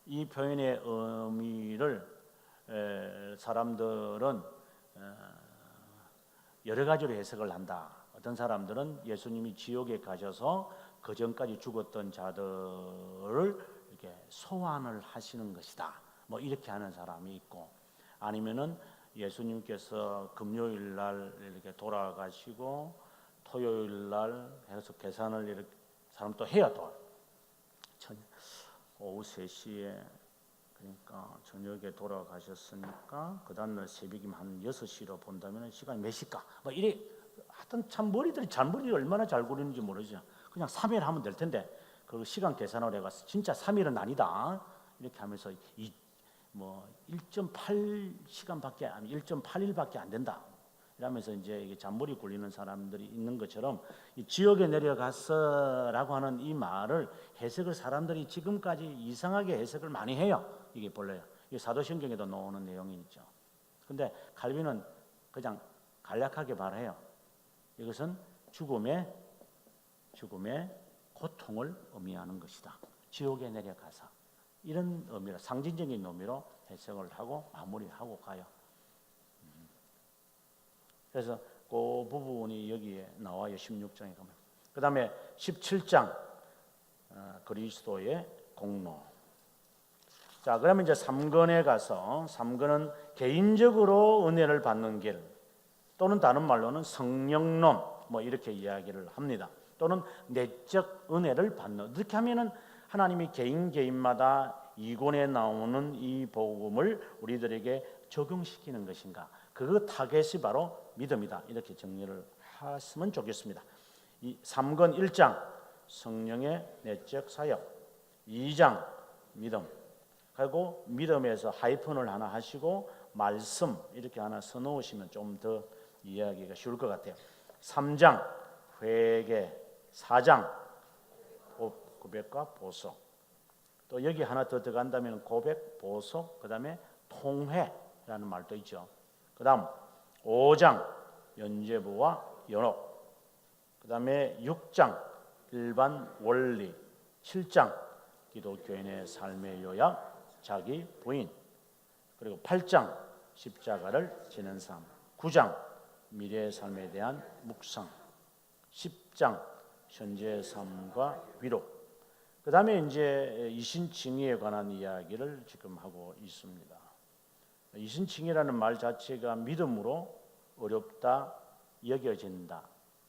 이 표현의 의미를 사람들은 여러 가지로 해석을 한다. 어떤 사람들은 예수님이 지옥에 가셔서 그 전까지 죽었던 자들을 이렇게 소환을 하시는 것이다. 뭐 이렇게 하는 사람이 있고, 아니면은 예수님께서 금요일 날 이렇게 돌아가시고 토요일 날 해서 계산을 이렇게 사람 또 해야 또 오후 3시에 그러니까 저녁에 돌아가셨으니까 그 다음날 새벽이면 한 6시로 본다면 시간이 몇 시일까? 뭐 이래 하여튼 참 머리들이 잔머리를 얼마나 잘 굴리는지 모르죠. 그냥 3일 하면 될 텐데 그 시간 계산을 해가서 진짜 3일은 아니다 이렇게 하면서 1.8시간밖에 아니 1.8일밖에 안 된다 이러면서 이제 이게 잔머리 굴리는 사람들이 있는 것처럼 이 지옥에 내려갔어라고 하는 이 말을 해석을 사람들이 지금까지 이상하게 해석을 많이 해요. 이게 본래요. 이게 사도신경에도 나오는 내용이 있죠. 근데 칼빈은 그냥 간략하게 말해요. 이것은 죽음의 고통을 의미하는 것이다. 지옥에 내려가서 이런 의미로 상징적인 의미로 해석을 하고 마무리하고 가요. 그래서 그 부분이 여기에 나와요. 16장에 가면. 그 다음에 17장 그리스도의 공로. 자, 그러면 이제 3권에 가서 3권은 개인적으로 은혜를 받는 길 또는 다른 말로는 성령론 뭐 이렇게 이야기를 합니다. 또는 내적 은혜를 받는. 이렇게 하면은 하나님이 개인마다 2권에 나오는 이 복음을 우리들에게 적용시키는 것인가? 그 타겟이 바로 믿음이다. 이렇게 정리를 하시면 좋겠습니다. 이 3권 1장 성령의 내적 사역, 2장 믿음, 그리고 믿음에서 하이픈을 하나 하시고 말씀 이렇게 하나 써놓으시면 좀 더 이해하기가 쉬울 것 같아요. 3장 회개, 4장 고백과 보석. 또 여기 하나 더 들어간다면 고백, 보석, 그 다음에 통회라는 말도 있죠. 그 다음 5장 연제부와 연옥, 그 다음에 6장 일반 원리, 7장 기독교인의 삶의 요약, 자기 부인, 그리고 8장 십자가를 지는 삶, 9장 미래의 삶에 대한 묵상, 10장 현재의 삶과 위로. 그 다음에 이제 이신칭의에 관한 이야기를 지금 하고 있습니다. 이신칭의라는 말 자체가 믿음으로 어렵다 여겨진다,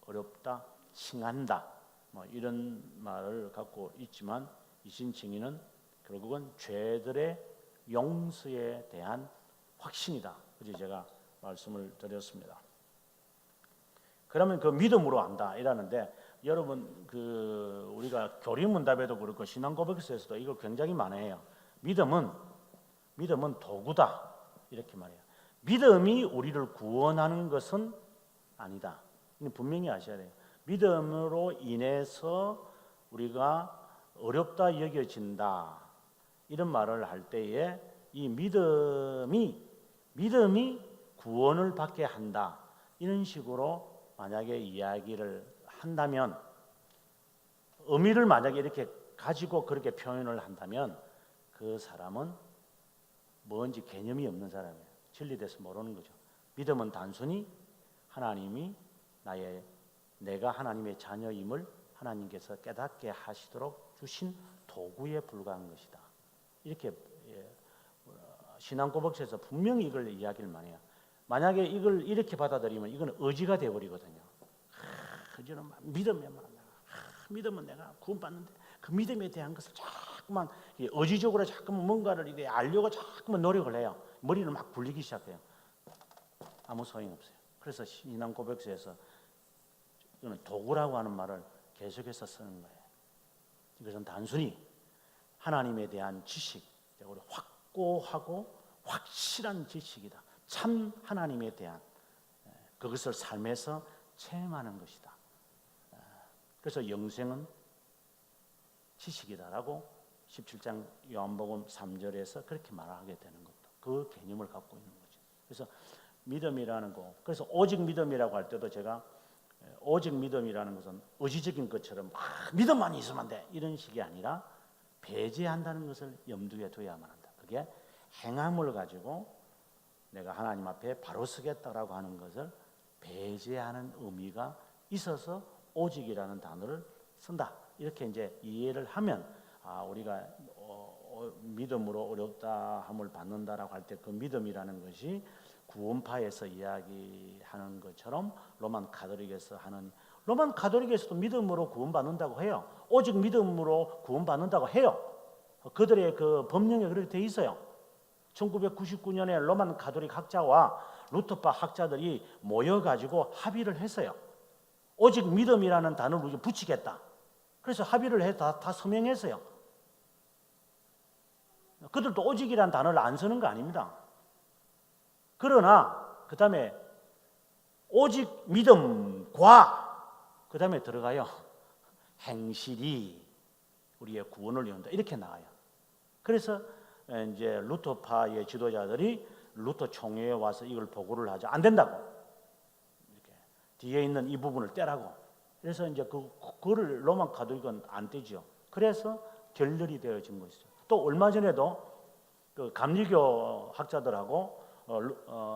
어렵다 칭한다, 뭐 이런 말을 갖고 있지만 이신칭의는 결국은 죄들의 용서에 대한 확신이다. 그지 제가 말씀을 드렸습니다. 그러면 그 믿음으로 안다 이라는데 여러분 그 우리가 교리문답에도 그렇고 신앙고백서에서도 이걸 굉장히 많이 해요. 믿음은 도구다 이렇게 말해요. 믿음이 우리를 구원하는 것은 아니다. 분명히 아셔야 돼요. 믿음으로 인해서 우리가 어렵다 여겨진다 이런 말을 할 때에 이 믿음이 구원을 받게 한다 이런 식으로 만약에 이야기를 한다면, 의미를 만약에 이렇게 가지고 그렇게 표현을 한다면 그 사람은 뭔지 개념이 없는 사람이에요. 진리에 대해서 모르는 거죠. 믿음은 단순히 하나님이 내가 하나님의 자녀임을 하나님께서 깨닫게 하시도록 주신 도구에 불과한 것이다. 이렇게 신앙고백서에서 분명히 이걸 이야기를 많이 해요. 만약에 이걸 이렇게 받아들이면 이건 의지가 되어버리거든요. 의지는 믿음은 내가 구원받는데 그 믿음에 대한 것을 자꾸만 의지적으로 자꾸만 뭔가를 이렇게 알려고 자꾸만 노력을 해요. 머리를 막 굴리기 시작해요. 아무 소용이 없어요. 그래서 신앙고백서에서 이거는 도구라고 하는 말을 계속해서 쓰는 거예요. 이것은 단순히 하나님에 대한 지식적으로 확고하고 확실한 지식이다. 참 하나님에 대한 그것을 삶에서 체험하는 것이다. 그래서 영생은 지식이다라고 17장 요한복음 3절에서 그렇게 말하게 되는 것도 그 개념을 갖고 있는 거죠. 그래서 믿음이라는 거, 그래서 오직 믿음이라고 할 때도 제가 오직 믿음이라는 것은 의지적인 것처럼 믿음만 있으면 안 돼 이런 식이 아니라 배제한다는 것을 염두에 둬야만 한다. 그게 행함을 가지고 내가 하나님 앞에 바로 서겠다라고 하는 것을 배제하는 의미가 있어서 오직이라는 단어를 쓴다. 이렇게 이제 이해를 하면 우리가 믿음으로 어렵다 함을 받는다라고 할 때 그 믿음이라는 것이 구원파에서 이야기하는 것처럼 로만 가톨릭에서도 믿음으로 구원받는다고 해요. 오직 믿음으로 구원받는다고 해요. 그들의 그 법령에 그렇게 돼 있어요. 1999년에 로만 가톨릭 학자와 루터파 학자들이 모여가지고 합의를 했어요. 오직 믿음이라는 단어를 우리가 붙이겠다. 그래서 합의를 해서 다 서명했어요. 그들도 오직이라는 단어를 안 쓰는 거 아닙니다. 그러나 그 다음에 오직 믿음과 그 다음에 들어가요. 행실이 우리의 구원을 이룬다. 이렇게 나와요. 그래서 이제 루터파의 지도자들이 루터 총회에 와서 이걸 보고를 하자. 안 된다고. 이렇게 뒤에 있는 이 부분을 떼라고. 그래서 이제 그거를 로만 가톨릭은 안 떼죠. 그래서 결렬이 되어진 것이죠. 또 얼마 전에도 그 감리교 학자들하고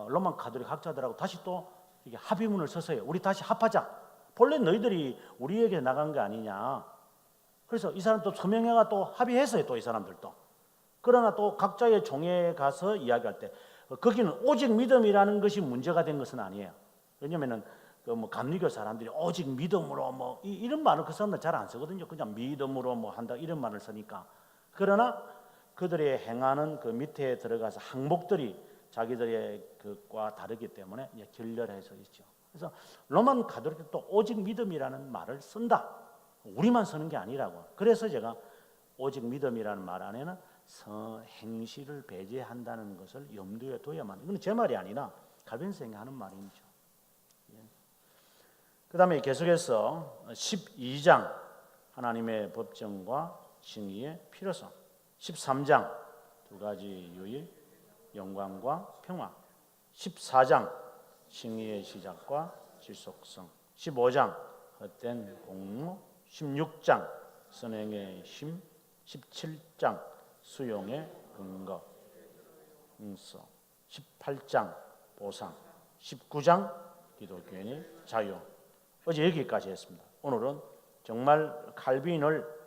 로만 가톨릭 학자들하고 다시 또 이게 합의문을 썼어요. 우리 다시 합하자. 본래 너희들이 우리에게 나간 게 아니냐. 그래서 이 사람도 서명회가 또 합의했어요. 또 이 사람들도. 그러나 또 각자의 종회에 가서 이야기할 때 거기는 오직 믿음이라는 것이 문제가 된 것은 아니에요. 왜냐하면은 그 뭐 감리교 사람들이 오직 믿음으로 뭐 이런 말을 그 사람들 잘 안 쓰거든요. 그냥 믿음으로 뭐 한다 이런 말을 쓰니까. 그러나 그들의 행하는 그 밑에 들어가서 항목들이 자기들의 그과 다르기 때문에 이제 결렬해서 있죠. 그래서 로만 가톨릭도 오직 믿음이라는 말을 쓴다. 우리만 쓰는 게 아니라고. 그래서 제가 오직 믿음이라는 말 안에는 행실을 배제한다는 것을 염두에 둬야만. 이건 제 말이 아니라 갈빈생이 하는 말이죠. 그 다음에 계속해서 12장 하나님의 법정과 칭의의 필요성, 13장 두 가지 유일, 영광과 평화, 14장 칭의의 시작과 지속성, 15장 헛된 공무 16장 선행의 힘 17장 수용의 근거 응서 18장 보상 19장 기독교인의 자유. 어제 여기까지 했습니다. 오늘은 정말 칼빈을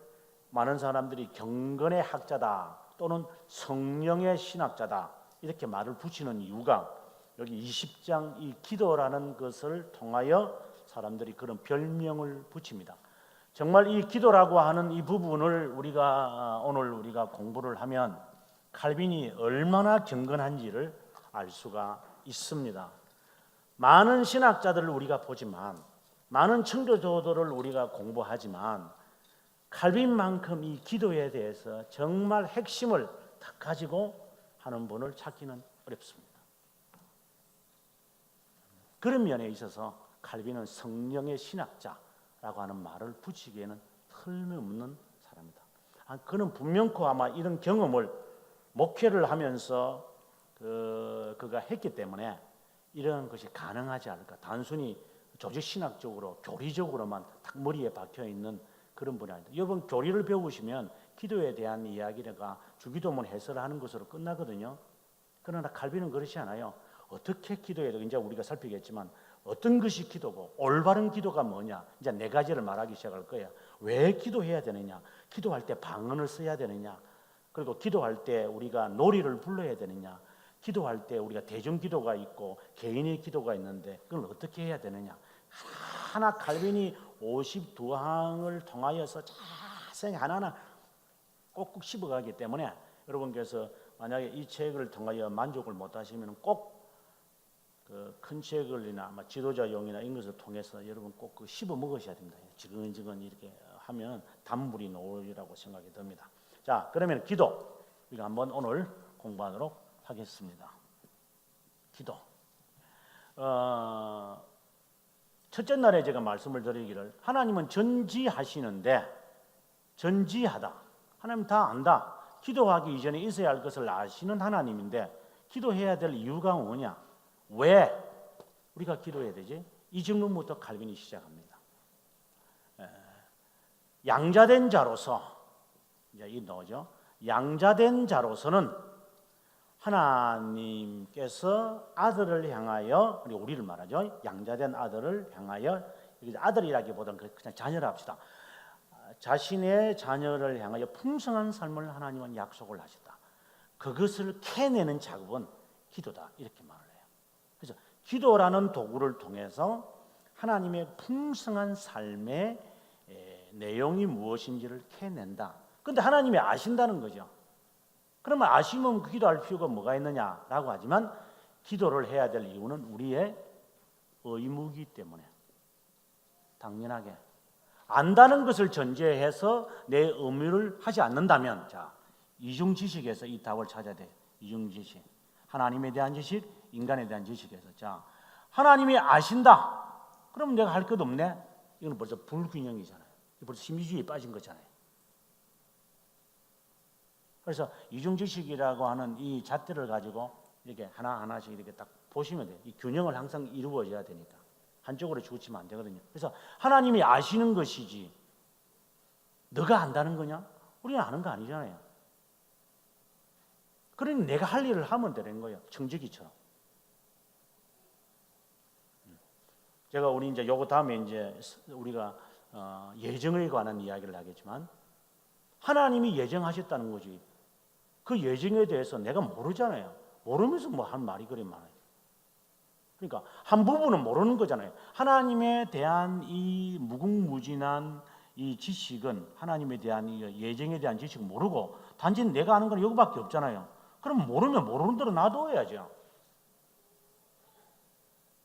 많은 사람들이 경건의 학자다 또는 성령의 신학자다 이렇게 말을 붙이는 이유가 여기 20장 이 기도라는 것을 통하여 사람들이 그런 별명을 붙입니다. 정말 이 기도라고 하는 이 부분을 오늘 우리가 공부를 하면 칼빈이 얼마나 경건한지를 알 수가 있습니다. 많은 신학자들을 우리가 보지만 많은 청교도들을 우리가 공부하지만 칼빈만큼 이 기도에 대해서 정말 핵심을 딱 가지고 하는 분을 찾기는 어렵습니다. 그런 면에 있어서 칼빈은 성령의 신학자라고 하는 말을 붙이기에는 틀림없는 사람이다. 그는 분명코 아마 이런 경험을 목회를 하면서 그가 했기 때문에 이런 것이 가능하지 않을까. 단순히 조직신학적으로 교리적으로만 딱 머리에 박혀있는 그런 분이 아니다. 여러분 교리를 배우시면 기도에 대한 이야기가 주기도문 해설하는 것으로 끝나거든요. 그러나 칼빈은 그렇지 않아요. 어떻게 기도해야 되고 이제 우리가 살피겠지만 어떤 것이 기도고 올바른 기도가 뭐냐 이제 네 가지를 말하기 시작할 거야. 왜 기도해야 되느냐, 기도할 때 방언을 써야 되느냐, 그리고 기도할 때 우리가 노래를 불러야 되느냐, 기도할 때 우리가 대중 기도가 있고 개인의 기도가 있는데 그걸 어떻게 해야 되느냐 하나 칼빈이 52항을 통하여서 자세히 하나하나 꼭꼭 씹어가기 때문에 여러분께서 만약에 이 책을 통하여 만족을 못하시면 꼭 그 큰 책을이나 지도자용이나 이런 것을 통해서 여러분 꼭 그 씹어 먹으셔야 됩니다. 지근지근 이렇게 하면 단물이 나오리라고 생각이 듭니다. 자, 그러면 기도 우리가 한번 오늘 공부하도록 하겠습니다. 기도. 첫째 날에 제가 말씀을 드리기를 하나님은 전지하시는데 전지하다. 하나님 다 안다. 기도하기 이전에 있어야 할 것을 아시는 하나님인데 기도해야 될 이유가 뭐냐? 왜 우리가 기도해야 되지? 이 질문부터 칼빈이 시작합니다. 양자된 자로서 이제 이 나오죠. 양자된 자로서는 하나님께서 아들을 향하여 우리를 말하죠. 양자된 아들을 향하여 아들이라기보다는 그냥 자녀라 합시다. 자신의 자녀를 향하여 풍성한 삶을 하나님은 약속을 하셨다. 그것을 캐내는 작업은 기도다 이렇게 말을 해요. 그래서 기도라는 도구를 통해서 하나님의 풍성한 삶의 내용이 무엇인지를 캐낸다. 그런데 하나님이 아신다는 거죠. 그러면 아시면 기도할 필요가 뭐가 있느냐라고 하지만 기도를 해야 될 이유는 우리의 의무이기 때문에 당연하게 안다는 것을 전제해서 내 의무를 하지 않는다면 자 이중지식에서 이 답을 찾아야 돼. 이중지식 하나님에 대한 지식, 인간에 대한 지식에서 자 하나님이 아신다. 그럼 내가 할 것 없네. 이건 벌써 불균형이잖아요. 벌써 심리주의에 빠진 거잖아요. 그래서 이중지식이라고 하는 이 잣대를 가지고 이렇게 하나하나씩 이렇게 딱 보시면 돼요. 이 균형을 항상 이루어져야 되니까. 한쪽으로 치우치면 안 되거든요. 그래서 하나님이 아시는 것이지 너가 안다는 거냐? 우리는 아는 거 아니잖아요. 그러니 내가 할 일을 하면 되는 거예요. 청지기처럼. 제가 우리 이제 요거 다음에 이제 우리가 예정에 관한 이야기를 하겠지만 하나님이 예정하셨다는 거지. 그 예정에 대해서 내가 모르잖아요. 모르면서 뭐 한 말이 그리 많아요. 그러니까 한 부분은 모르는 거잖아요. 하나님에 대한 이 무궁무진한 이 지식은 하나님에 대한 이 예정에 대한 지식은 모르고 단지 내가 아는 건 이거밖에 없잖아요. 그럼 모르면 모르는 대로 놔둬야죠.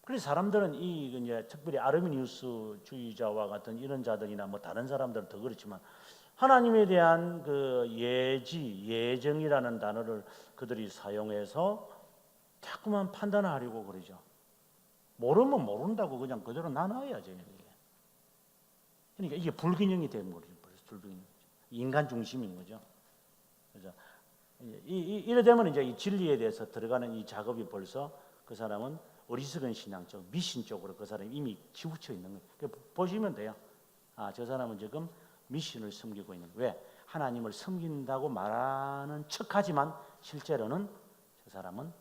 그래서 사람들은 이 이제 특별히 아르미니우스주의자와 같은 이런 자들이나 뭐 다른 사람들은 더 그렇지만 하나님에 대한 그 예정이라는 단어를 그들이 사용해서 자꾸만 판단하려고 그러죠. 모르면 모른다고 그냥 그대로 놔놔야죠. 그러니까 이게 불균형이 되는 거죠. 불균형. 인간 중심인 거죠. 그래서 이래 되면 이제 이 진리에 대해서 들어가는 이 작업이 벌써 그 사람은 어리석은 신앙 쪽, 미신 쪽으로 그 사람이 이미 치우쳐 있는 거예요. 보시면 돼요. 저 사람은 지금 미신을 섬기고 있는 거예요. 왜? 하나님을 섬긴다고 말하는 척하지만 실제로는 저 사람은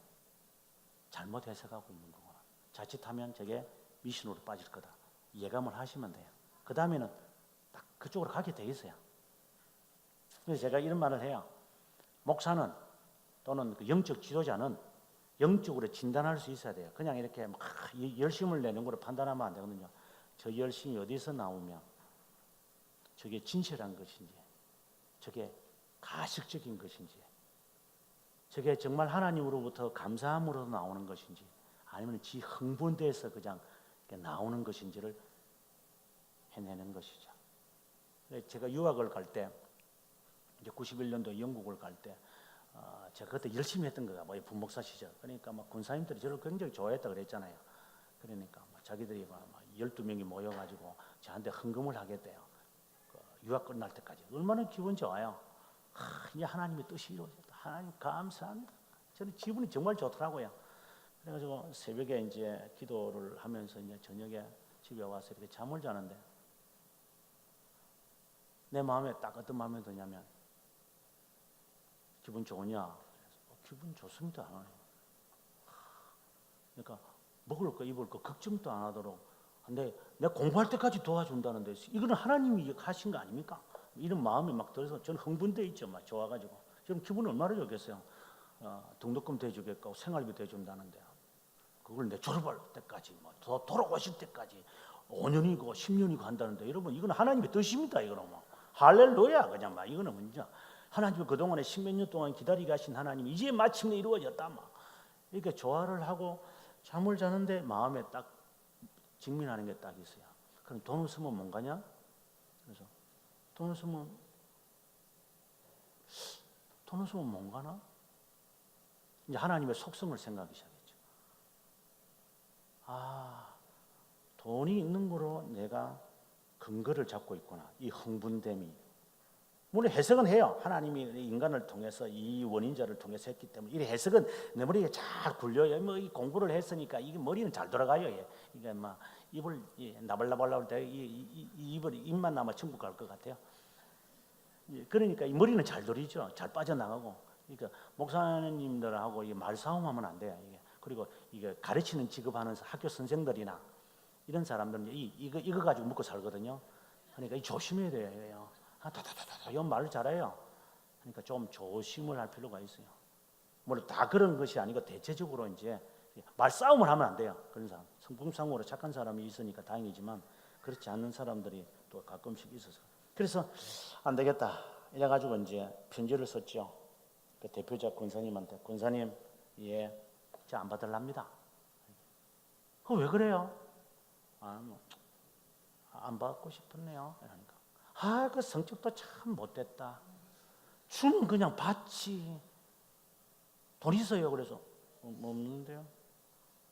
잘못 해석하고 있는 거구나. 자칫하면 저게 미신으로 빠질 거다. 예감을 하시면 돼요. 그 다음에는 딱 그쪽으로 가게 돼 있어요. 그래서 제가 이런 말을 해요. 목사는 또는 그 영적 지도자는 영적으로 진단할 수 있어야 돼요. 그냥 이렇게 막 열심을 내는 거로 판단하면 안 되거든요. 저 열심이 어디서 나오며 저게 진실한 것인지, 저게 가식적인 것인지, 저게 정말 하나님으로부터 감사함으로 나오는 것인지, 아니면 지 흥분돼서 그냥 나오는 것인지를 해내는 것이죠. 제가 유학을 갈 때, 이제 91년도 영국을 갈 때, 제가 그때 열심히 했던 거가 뭐예요? 부목사 시절. 그러니까 막 군사님들이 저를 굉장히 좋아했다 그랬잖아요. 그러니까 자기들이 막 12명이 모여가지고 저한테 헌금을 하겠대요. 유학 끝날 때까지. 얼마나 기분 좋아요. 이제 하나님의 뜻이 이루어졌다. 하나님 감사합니다. 저는 기분이 정말 좋더라고요. 그래가지고 새벽에 이제 기도를 하면서 이제 저녁에 집에 와서 이렇게 잠을 자는데 내 마음에 딱 어떤 마음이 드냐면 기분 좋으냐? 그래서 기분 좋습니다. 그러니까 먹을 거 입을 거 걱정도 안 하도록 근데 내가 공부할 때까지 도와준다는데 이거는 하나님이 하신 거 아닙니까? 이런 마음이 막 들어서 저는 흥분돼 있죠. 막 좋아가지고 저는 기분 얼마나 좋겠어요. 등록금 대주겠고 생활비 대준다는데 그걸 내 졸업할 때까지 뭐 돌아오실 때까지 5년이고 10년이고 한다는데 여러분 이건 하나님의 뜻입니다. 이거는 뭐 할렐루야 그냥 막 이거는 문제. 하나님이 그동안에 십몇 년 동안 기다리게 하신 하나님이 이제 마침내 이루어졌다 막 이렇게 조화를 하고 잠을 자는데 마음에 딱 직면하는 게 딱 있어요. 그럼 돈 없으면 뭔가냐? 그래서 돈 없으면 뭔가나? 이제 하나님의 속성을 생각하기 시작했죠. 돈이 있는 거로 내가 근거를 잡고 있구나. 이 흥분됨이. 물론 해석은 해요. 하나님이 인간을 통해서 이 원인자를 통해서 했기 때문에 이 해석은 내 머리에 잘 굴려요. 뭐 이 공부를 했으니까 이게 머리는 잘 돌아가요. 이게 막 입을 나발나발나발 때 입을 입만 남아 천국 갈 것 같아요. 그러니까 이 머리는 잘 돌리죠. 잘 빠져나가고. 그러니까 목사님들하고 이 말싸움하면 안 돼요. 이게. 그리고 이게 가르치는 직업하는 학교 선생들이나 이런 사람들은 이거 가지고 먹고 살거든요. 그러니까 이 조심해야 돼요. 다다다다 이런 말을 잘해요. 그러니까 좀 조심을 할 필요가 있어요. 물론 다 그런 것이 아니고 대체적으로 이제 말싸움을 하면 안 돼요. 그런 사람 성품상으로 착한 사람이 있으니까 다행이지만 그렇지 않는 사람들이 또 가끔씩 있어서 그래서 안 되겠다 이래가지고 이제 편지를 썼죠. 그 대표자 권사님한테 권사님 저 안 받을랍니다. 왜 그래요? 안 받고 싶었네요. 그러니까 그 성격도 참 못됐다. 주는 그냥 받지. 돈 있어요. 그래서 없는데요.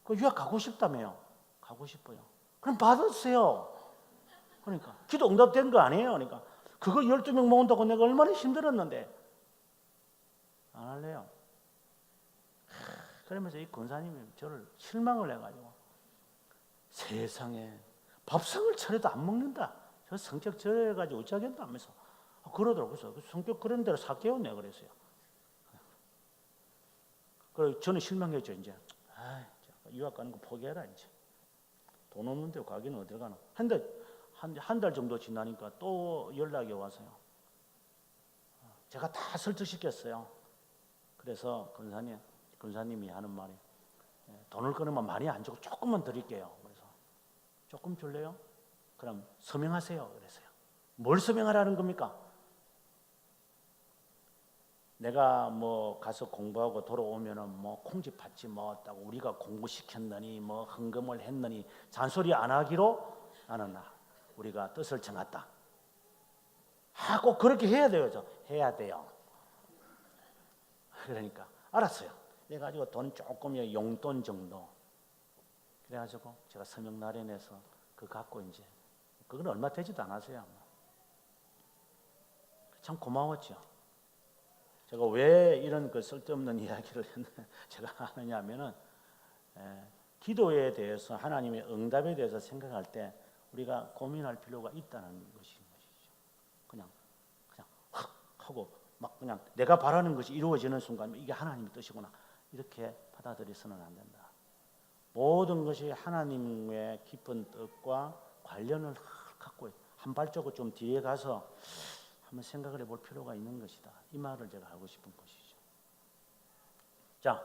그 유학 가고 싶다며요. 가고 싶어요. 그럼 받으세요. 그러니까 기도 응답된 거 아니에요. 그러니까 그거 12명 모은다고 내가 얼마나 힘들었는데 안 할래요. 그러면서 이 권사님이 저를 실망을 해가지고 세상에 밥상을 차려도 안 먹는다. 저 성격 저래가지고 어쩌겠다 하면서 그러더라고요. 그래서 성격 그런 대로 살게요. 그랬어요. 그래서 저는 실망했죠. 이제 유학 가는 거 포기해라. 이제 돈 없는데 가기는 어딜 가나. 한 달 정도 지나니까 또 연락이 와서요. 제가 다 설득시켰어요. 그래서 권사님이 하는 말이 돈을 끊으면 많이 안 주고 조금만 드릴게요. 그래서 조금 줄래요? 그럼 서명하세요. 그래서요. 뭘 서명하라는 겁니까? 내가 뭐 가서 공부하고 돌아오면은 뭐 콩집 받지 못하고 우리가 공부시켰느니 뭐 헌금을 했느니 잔소리 안 하기로 나는 우리가 뜻을 정했다. 꼭 그렇게 해야 돼요. 해야 돼요. 그러니까 알았어요. 그래가지고 돈 조금의 용돈 정도. 그래가지고 제가 서명 날인해서 그거 갖고 이제 그건 얼마 되지도 않았어요. 참 고마웠죠. 제가 왜 이런 그 쓸데없는 이야기를 제가 하느냐면은 기도에 대해서 하나님의 응답에 대해서 생각할 때 우리가 고민할 필요가 있다는 것인 것이죠. 그냥 확 하고 막 그냥 내가 바라는 것이 이루어지는 순간 이게 하나님의 뜻이구나 이렇게 받아들여서는 안 된다. 모든 것이 하나님의 깊은 뜻과 관련을 갖고 한 발자국 좀 뒤에 가서 한번 생각을 해볼 필요가 있는 것이다. 이 말을 제가 하고 싶은 것이죠. 자,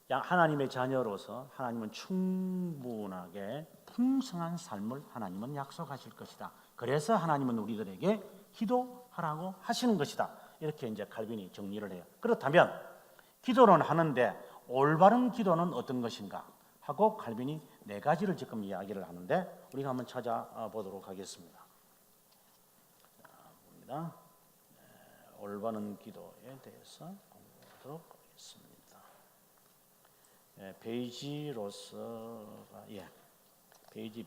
하나님의 자녀로서 하나님은 충분하게 풍성한 삶을 하나님은 약속하실 것이다. 그래서 하나님은 우리들에게 기도하라고 하시는 것이다. 이렇게 이제 칼빈이 정리를 해요. 그렇다면 기도는 하는데 올바른 기도는 어떤 것인가 하고 칼빈이 네 가지를 지금 이야기를 하는데 우리가 한번 찾아보도록 하겠습니다. 봅니다. 올바른 기도에 대해서 공부하도록 하겠습니다. 페이지로서가 페이지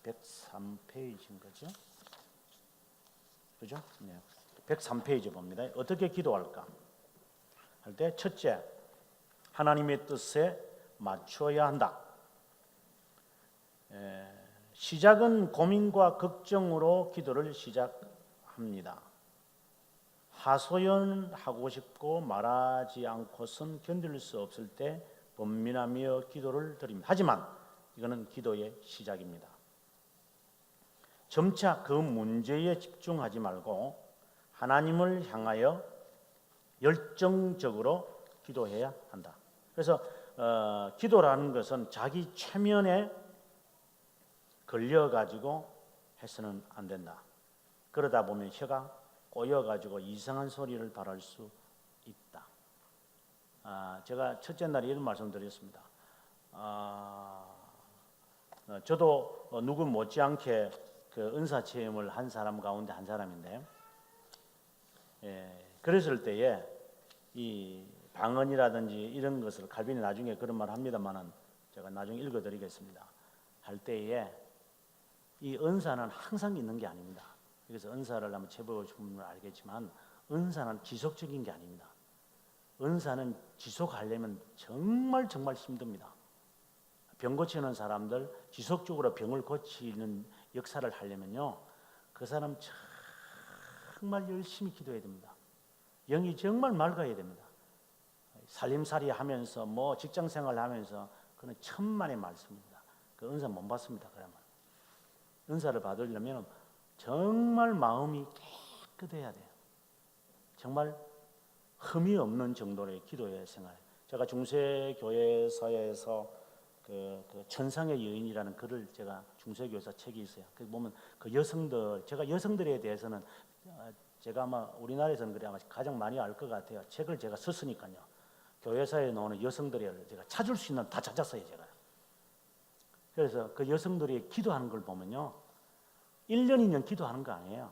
103페이지인 거죠. 그죠? 103페이지 봅니다. 어떻게 기도할까? 할 때 첫째, 하나님의 뜻에 맞춰야 한다. 시작은 고민과 걱정으로 기도를 시작합니다. 하소연하고 싶고 말하지 않고선 견딜 수 없을 때 번민하며 기도를 드립니다. 하지만 이거는 기도의 시작입니다. 점차 그 문제에 집중하지 말고 하나님을 향하여 열정적으로 기도해야 한다. 그래서 기도라는 것은 자기 최면에 걸려가지고 해서는 안 된다. 그러다 보면 혀가 꼬여가지고 이상한 소리를 발할 수 있다. 제가 첫째 날에 이런 말씀드렸습니다. 저도 누구 못지않게 그 은사 체험을 한 사람 가운데 한 사람인데, 그랬을 때에 이 방언이라든지 이런 것을 칼빈이 나중에 그런 말 합니다만은 제가 나중에 읽어드리겠습니다. 할 때에 이 은사는 항상 있는 게 아닙니다. 그래서 은사를 한번 채보고 싶으면 알겠지만 은사는 지속적인 게 아닙니다. 은사는 지속하려면 정말 힘듭니다. 병 고치는 사람들 지속적으로 병을 고치는 역사를 하려면요, 그 사람 정말 열심히 기도해야 됩니다. 영이 정말 맑아야 됩니다. 살림살이 하면서 뭐 직장생활 하면서 그는 천만의 말씀입니다. 그 은사 못 받습니다. 그러면 은사를 받으려면 정말 마음이 깨끗해야 돼요. 정말 흠이 없는 정도의 기도의 생활. 제가 중세교회사에서 그 천상의 여인이라는 글을 제가 중세교회사 책이 있어요. 그 보면 그 여성들, 제가 여성들에 대해서는 제가 아마 우리나라에서는 그래 아마 가장 많이 알 것 같아요. 책을 제가 썼으니까요. 교회사에 나오는 여성들을 제가 찾을 수 있는 다 찾았어요, 제가. 그래서 그 여성들이 기도하는 걸 보면요, 1년 2년 기도하는 거 아니에요.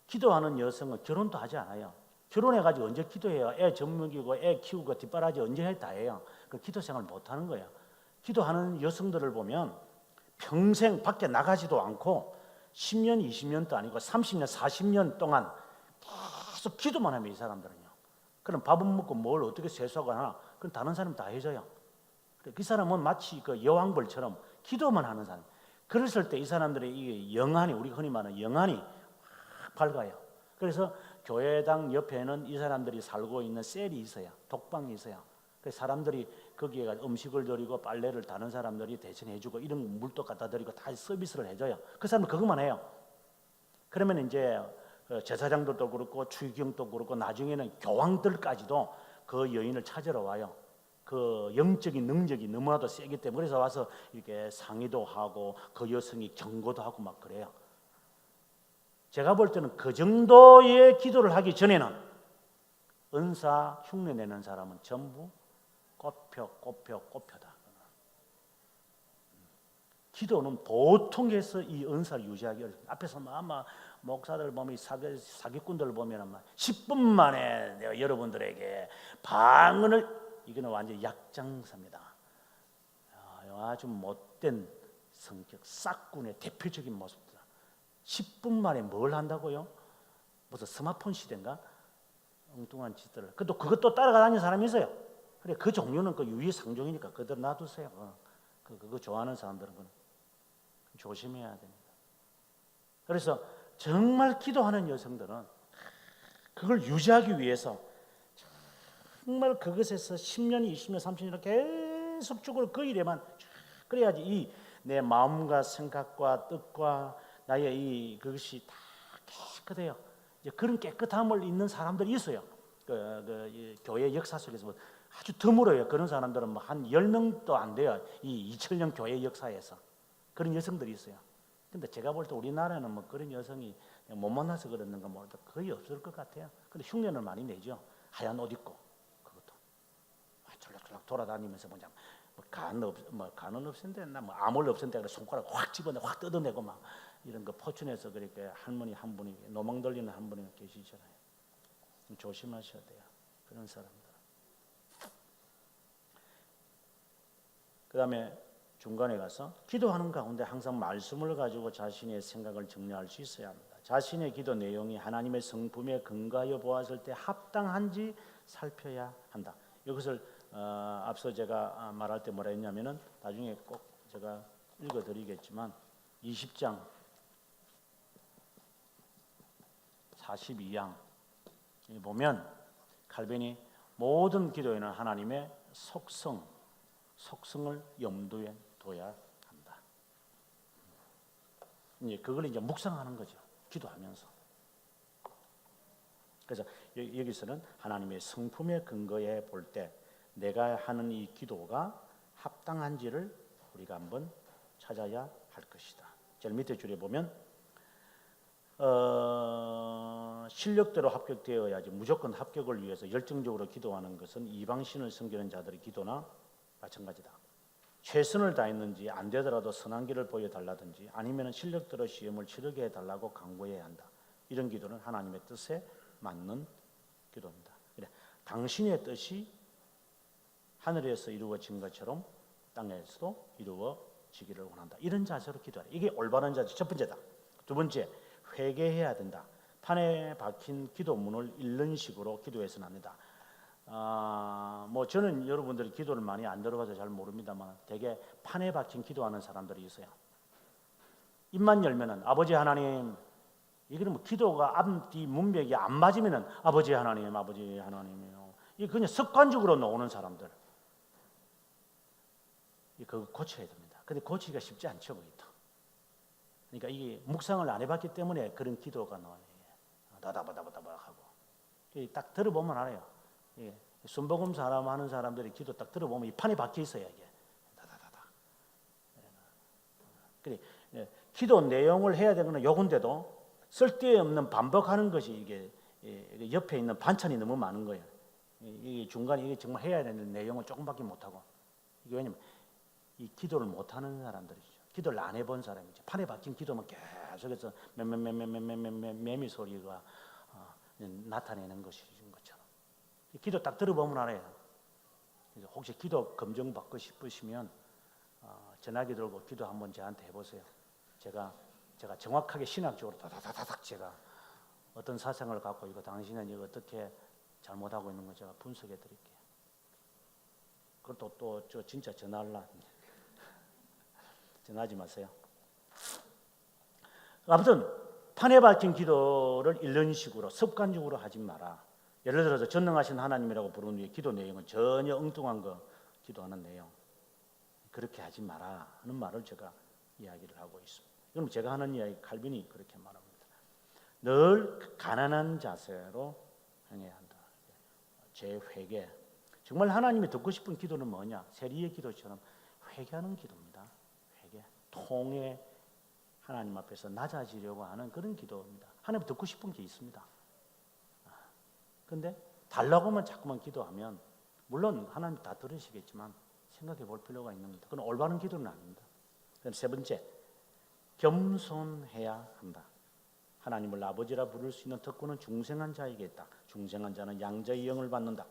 기도하는 여성은 결혼도 하지 않아요. 결혼해가지고 언제 기도해요? 애 젖먹이고 애 키우고 뒷바라지 언제 해 다 해요. 그 기도 생활 못 하는 거예요. 기도하는 여성들을 보면 평생 밖에 나가지도 않고 10년, 20년도 아니고 30년, 40년 동안 계속 기도만 하면 이 사람들은요. 그럼 밥은 먹고 뭘 어떻게 세수하거나 그건 다른 사람 다 해줘요. 그 사람은 마치 그 여왕벌처럼 기도만 하는 사람. 그랬을 때 이 사람들의 이 영안이, 우리가 흔히 말하는 영안이 확 밝아요. 그래서 교회당 옆에는 이 사람들이 살고 있는 셀이 있어요. 독방이 있어요. 그래서 사람들이 거기에 음식을 드리고 빨래를 다른 사람들이 대신해주고 이런 물도 갖다 드리고 다 서비스를 해줘요. 그 사람은 그것만 해요. 그러면 이제 제사장들도 그렇고 추기경도 그렇고 나중에는 교황들까지도 그 여인을 찾으러 와요. 그 영적인 능력이 너무나도 세기 때문에 그래서 와서 이렇게 상의도 하고 그 여성이 경고도 하고 막 그래요. 제가 볼 때는 그 정도의 기도를 하기 전에는 은사 흉내 내는 사람은 전부 꼽혀다. 기도는 보통 해서 이 은사를 유지하기 어렵습니다. 앞에서 아마 목사들 보면 사기꾼들 보면 10분 만에 내가 여러분들에게 방언을, 이거는 완전 약장사입니다. 아주 못된 성격, 싹군의 대표적인 모습입니다. 10분 만에 뭘 한다고요? 무슨 스마트폰 시대인가? 엉뚱한 짓들을. 그것도 따라다니는 사람이 있어요. 그래 그 종류는 그 유의상종이니까 그대로 놔두세요. 그거 좋아하는 사람들은 그건 조심해야 됩니다. 그래서 정말 기도하는 여성들은 그걸 유지하기 위해서 정말 그것에서 10년, 20년, 30년 계속 죽을 그 일에만 그래야지 이 내 마음과 생각과 뜻과 나의 이 그것이 다 깨끗해요. 이제 그런 깨끗함을 있는 사람들이 있어요. 이 교회 역사 속에서 뭐 아주 드물어요. 그런 사람들은 뭐 한 10명도 안 돼요. 이 2000년 교회 역사에서 그런 여성들이 있어요. 근데 제가 볼 때 우리나라는 뭐 그런 여성이 못 만나서 그러는가 뭐 거의 없을 것 같아요. 근데 흉내를 많이 내죠. 하얀 옷 입고 그것도 철락철락 돌아다니면서 그냥 간은 없앤데 뭐 암을 없앤데 그래 손가락 확 집어내 확 뜯어내고 막 이런 거 포춘해서 그렇게 할머니 한 분이 노망 돌리는 한 분이 계시잖아요. 조심하셔야 돼요. 그런 사람들. 그 다음에 중간에 가서 기도하는 가운데 항상 말씀을 가지고 자신의 생각을 정리할 수 있어야 합니다. 자신의 기도 내용이 하나님의 성품에 근거하여 보았을 때 합당한지 살펴야 한다. 이것을 앞서 제가 말할 때 뭐라 했냐면은 나중에 꼭 제가 읽어드리겠지만 20장 42양 보면 칼빈이 모든 기도에는 하나님의 속성을 염두에 둬야 한다. 이제 그걸 이제 묵상하는 거죠. 기도하면서. 그래서 여기서는 하나님의 성품의 근거에 볼 때 내가 하는 이 기도가 합당한지를 우리가 한번 찾아야 할 것이다. 제일 밑에 줄에 보면 실력대로 합격되어야지 무조건 합격을 위해서 열정적으로 기도하는 것은 이방신을 섬기는 자들의 기도나 마찬가지다. 최선을 다했는지 안 되더라도 선한 길을 보여달라든지 아니면 실력대로 시험을 치르게 해달라고 강구해야 한다. 이런 기도는 하나님의 뜻에 맞는 기도입니다. 그래, 당신의 뜻이 하늘에서 이루어진 것처럼 땅에서도 이루어지기를 원한다. 이런 자세로 기도하라. 이게 올바른 자세 첫 번째다. 두 번째, 회개해야 된다. 판에 박힌 기도문을 읽는 식으로 기도해서는 안 된다. 뭐 저는 여러분들이 기도를 많이 안 들어봐서 잘 모릅니다만 되게 판에 박힌 기도하는 사람들이 있어요. 입만 열면은 아버지 하나님, 이거는 뭐 기도가 앞뒤 문맥이 안 맞으면은 아버지 하나님이요. 이 그냥 습관적으로 나오는 사람들. 그거 고쳐야 됩니다. 근데 고치기가 쉽지 않죠, 그것도. 그러니까 이게 묵상을 안 해봤기 때문에 그런 기도가 나와요. 다다바다바다바 하고. 딱 들어보면 알아요. 순복음 사람 하는 사람들이 기도 딱 들어보면 이 판에 박혀 있어요, 이게. 다다다다. 그래, 기도 내용을 해야 되는 요건데도 쓸데없는 반복하는 것이 이게 옆에 있는 반찬이 너무 많은 거예요. 이 중간에 이게 정말 해야 되는 내용을 조금밖에 못 하고. 이게 왜냐면 이 기도를 못 하는 사람들이죠. 기도를 안 해본 사람이죠. 판에 박힌 기도만 계속해서 매미 소리가 나타내는 것인 것처럼. 기도 딱 들어보면 알아요. 혹시 기도 검증 받고 싶으시면 전화기 들고 기도 한번 저한테 해보세요. 제가 정확하게 신학적으로 다다다닥 제가 어떤 사상을 갖고 이거 당신은 이거 어떻게 잘못하고 있는 거 제가 분석해 드릴게요. 그것도 또 저 진짜 전화할라. 전화하지 마세요. 아무튼 판에 박힌 기도를 이런 식으로 습관적으로 하지 마라. 예를 들어서 전능하신 하나님이라고 부르는 이 기도 내용은 전혀 엉뚱한 거 기도하는 내용. 그렇게 하지 마라 하는 말을 제가 이야기를 하고 있습니다. 그럼 제가 하는 이야기 칼빈이 그렇게 말합니다. 늘 가난한 자세로 행해야 한다. 재회개. 정말 하나님이 듣고 싶은 기도는 뭐냐? 세리의 기도처럼 회개하는 기도입니다. 회개. 통해 하나님 앞에서 낮아지려고 하는 그런 기도입니다. 하나님 듣고 싶은 게 있습니다. 그런데 달라고만 자꾸만 기도하면 물론 하나님 다 들으시겠지만 생각해 볼 필요가 있는 겁니다. 그건 올바른 기도는 아닙니다. 그럼 세 번째, 겸손해야 한다. 하나님을 아버지라 부를 수 있는 특권은 중생한 자에게 있다. 중생한 자는 양자의 영을 받는다.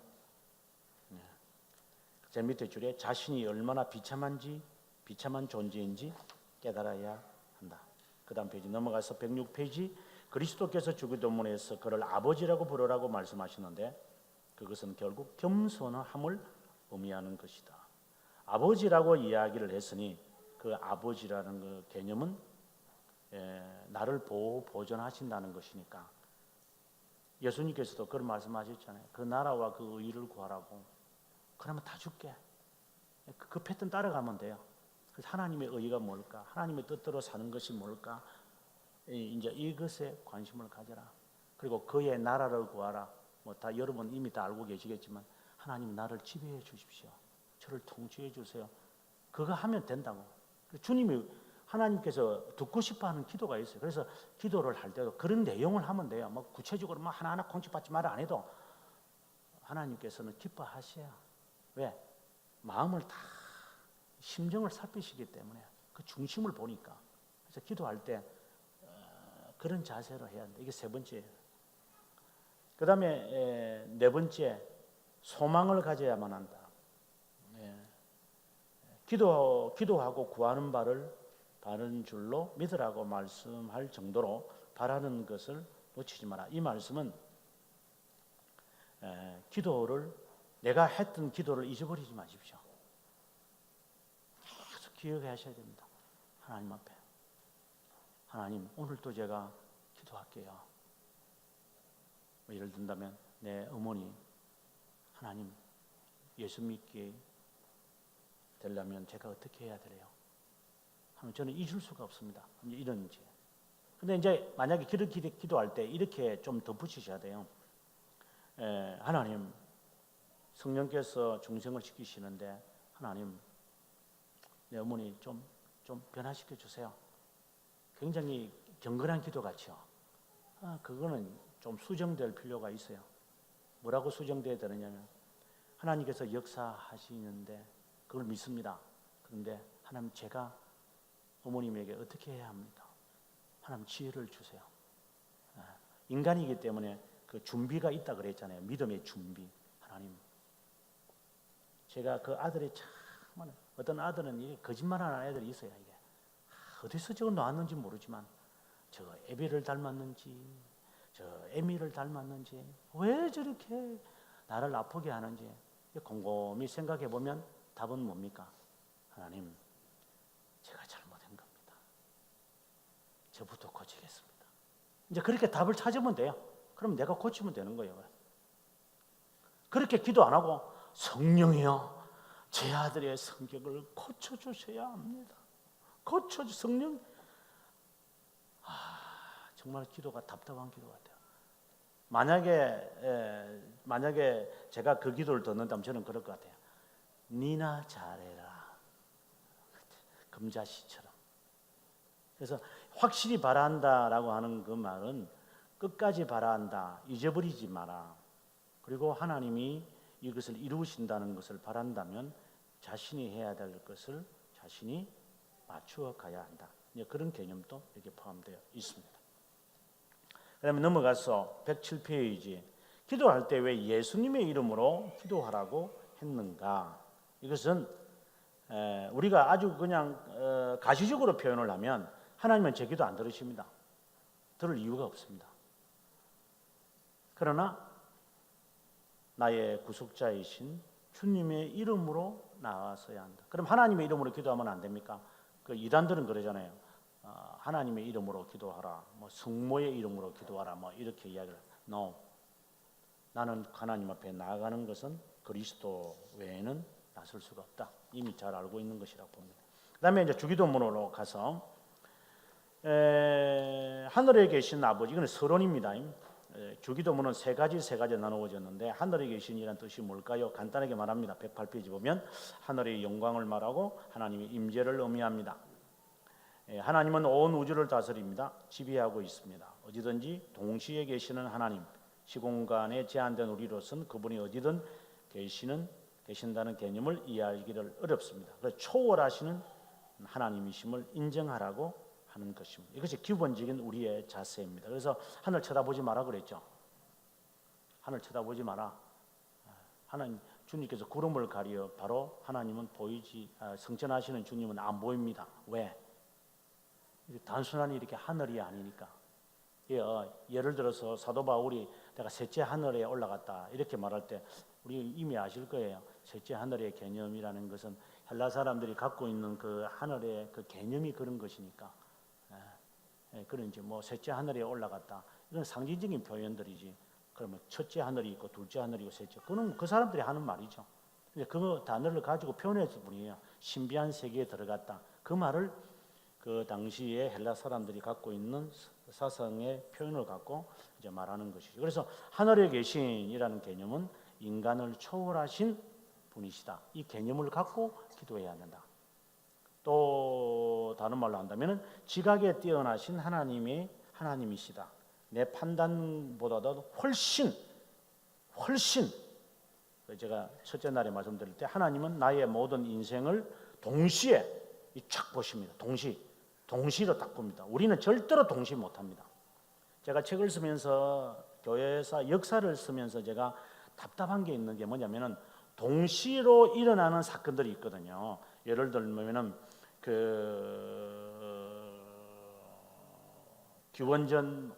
제 밑에 줄에 자신이 얼마나 비참한 존재인지 깨달아야 한다. 그 다음 페이지 넘어가서 106페이지 그리스도께서 주기도문에서 그를 아버지라고 부르라고 말씀하시는데 그것은 결국 겸손함을 의미하는 것이다. 아버지라고 이야기를 했으니 그 아버지라는 그 개념은 나를 보호 보존하신다는 것이니까 예수님께서도 그런 말씀하셨잖아요. 그 나라와 그 의를 구하라고. 그러면 다 줄게. 그 패턴 따라가면 돼요. 그래서 하나님의 의가 뭘까? 하나님의 뜻대로 사는 것이 뭘까? 이제 이것에 관심을 가져라. 그리고 그의 나라를 구하라. 뭐 다 여러분 이미 다 알고 계시겠지만 하나님 나를 지배해 주십시오. 저를 통치해 주세요. 그거 하면 된다고. 주님이 하나님께서 듣고 싶어하는 기도가 있어요. 그래서 기도를 할 때도 그런 내용을 하면 돼요. 뭐 구체적으로 뭐 하나하나 공식받지 말아 안 해도 하나님께서는 기뻐하셔야. 왜? 마음을 다 심정을 살피시기 때문에 그 중심을 보니까. 그래서 기도할 때 그런 자세로 해야 한다. 이게 세 번째예요. 그 다음에 네 번째, 소망을 가져야만 한다. 기도하고 구하는 바를 바른 줄로 믿으라고 말씀할 정도로 바라는 것을 놓치지 마라. 이 말씀은 기도를 내가 했던 기도를 잊어버리지 마십시오. 계속 기억하셔야 됩니다. 하나님 앞에. 하나님, 오늘도 제가 기도할게요. 뭐 예를 든다면 내 어머니, 하나님 예수 믿게 되려면 제가 어떻게 해야 돼요? 하면 저는 잊을 수가 없습니다. 이런 이제. 근데 이제 만약에 기도할 때 이렇게 좀 덧붙이셔야 돼요. 하나님, 성령께서 중생을 시키시는데 하나님, 내 어머니 좀 변화시켜 주세요. 굉장히 경건한 기도 같죠. 그거는 좀 수정될 필요가 있어요. 뭐라고 수정돼야 되느냐면 하나님께서 역사하시는데 그걸 믿습니다. 그런데 하나님 제가 어머님에게 어떻게 해야 합니까? 하나님 지혜를 주세요. 인간이기 때문에 그 준비가 있다 그랬잖아요. 믿음의 준비. 하나님, 제가 그 아들이 참 어떤 아들은 이게 거짓말하는 애들이 있어요. 이게 어디서 저거 나왔는지 모르지만 저 에비를 닮았는지 저 에미를 닮았는지 왜 저렇게 나를 아프게 하는지 곰곰이 생각해 보면 답은 뭡니까? 하나님, 제가 잘못한 겁니다. 저부터 고치겠습니다. 이제 그렇게 답을 찾으면 돼요. 그럼 내가 고치면 되는 거예요. 그렇게 기도 안 하고 성령이여, 제 아들의 성격을 고쳐주셔야 합니다. 성령. 정말 기도가 답답한 기도 같아요. 만약에 제가 그 기도를 듣는다면 저는 그럴 것 같아요. 니나 잘해라. 금자씨처럼. 그래서 확실히 바란다라고 하는 그 말은 끝까지 바란다. 잊어버리지 마라. 그리고 하나님이 이것을 이루신다는 것을 바란다면 자신이 해야 될 것을 자신이 맞추어 가야 한다. 그런 개념도 여기 포함되어 있습니다. 그다음에 넘어가서 107페이지. 기도할 때 왜 예수님의 이름으로 기도하라고 했는가? 이것은 우리가 아주 그냥 가시적으로 표현을 하면 하나님은 제 기도 안 들으십니다. 들을 이유가 없습니다. 그러나 나의 구속자이신 주님의 이름으로 나아서야 한다. 그럼 하나님의 이름으로 기도하면 안 됩니까? 그 이단들은 그러잖아요. 하나님의 이름으로 기도하라. 뭐 성모의 이름으로 기도하라. 뭐 이렇게 이야기를. No. 나는 하나님 앞에 나아가는 것은 그리스도 외에는 나설 수가 없다. 이미 잘 알고 있는 것이라고 봅니다. 그다음에 이제 주기도문으로 가서 하늘에 계신 아버지, 이건 서론입니다. 주기도문은 세 가지 나누어졌는데 하늘에 계신이란 뜻이 뭘까요? 간단하게 말합니다. 108페이지 보면 하늘의 영광을 말하고 하나님의 임재를 의미합니다. 하나님은 온 우주를 다스립니다. 지배하고 있습니다. 어디든지 동시에 계시는 하나님, 시공간에 제한된 우리로서는 그분이 어디든 계신다는 개념을 이해하기를 어렵습니다. 그래서 초월하시는 하나님이심을 인정하라고 하는 것입니다. 이것이 기본적인 우리의 자세입니다. 그래서 하늘 쳐다보지 마라 그랬죠. 하늘 쳐다보지 마라. 하나님, 주님께서 구름을 가리어 바로 하나님은 성천하시는 주님은 안 보입니다. 왜? 단순한 이렇게 하늘이 아니니까. 예를 들어서 사도 바울이 내가 셋째 하늘에 올라갔다 이렇게 말할 때 우리 이미 아실 거예요. 셋째 하늘의 개념이라는 것은 헬라 사람들이 갖고 있는 그 하늘의 그 개념이 그런 것이니까. 그런 이제 뭐 셋째 하늘에 올라갔다 이런 상징적인 표현들이지. 그러면 첫째 하늘이 있고 둘째 하늘이 있고 셋째, 그는 그 사람들이 하는 말이죠. 그 단어를 가지고 표현했을 뿐이에요. 신비한 세계에 들어갔다. 그 말을 그 당시에 헬라 사람들이 갖고 있는 사상의 표현을 갖고 이제 말하는 것이죠. 그래서 하늘에 계신이라는 개념은 인간을 초월하신 분이시다. 이 개념을 갖고 기도해야 한다. 또 다른 말로 한다면 지각에 뛰어나신 하나님이시다. 내 판단보다도 훨씬 제가 첫째 날에 말씀드릴 때 하나님은 나의 모든 인생을 동시에 쫙 보십니다. 동시로 딱 봅니다. 우리는 절대로 동시 못합니다. 제가 책을 쓰면서 교회사 역사를 쓰면서 제가 답답한 게 있는 게 뭐냐면은 동시로 일어나는 사건들이 있거든요. 예를 들면은 기원전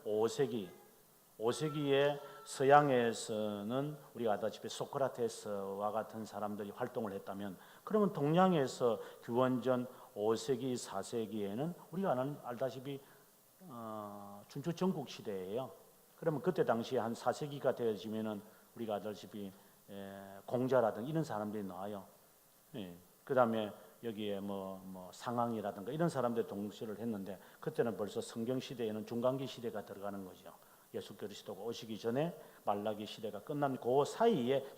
5세기에 서양에서는 우리가 알다시피 소크라테스와 같은 사람들이 활동을 했다면, 그러면 동양에서 기원전 5세기, 4세기에는 우리가 알다시피 춘추 전국 시대예요. 그러면 그때 당시에 한 4세기가 되어지면은 우리가 알다시피 공자라든가 이런 사람들이 나와요. 그다음에 여기에 뭐 상황이라든가 이런 사람들 동시를 했는데, 그때는 벌써 성경 시대에는 중간기 시대가 들어가는 거죠. 예수 그리스도가 오시기 전에 말라기 시대가 끝난 그 사이에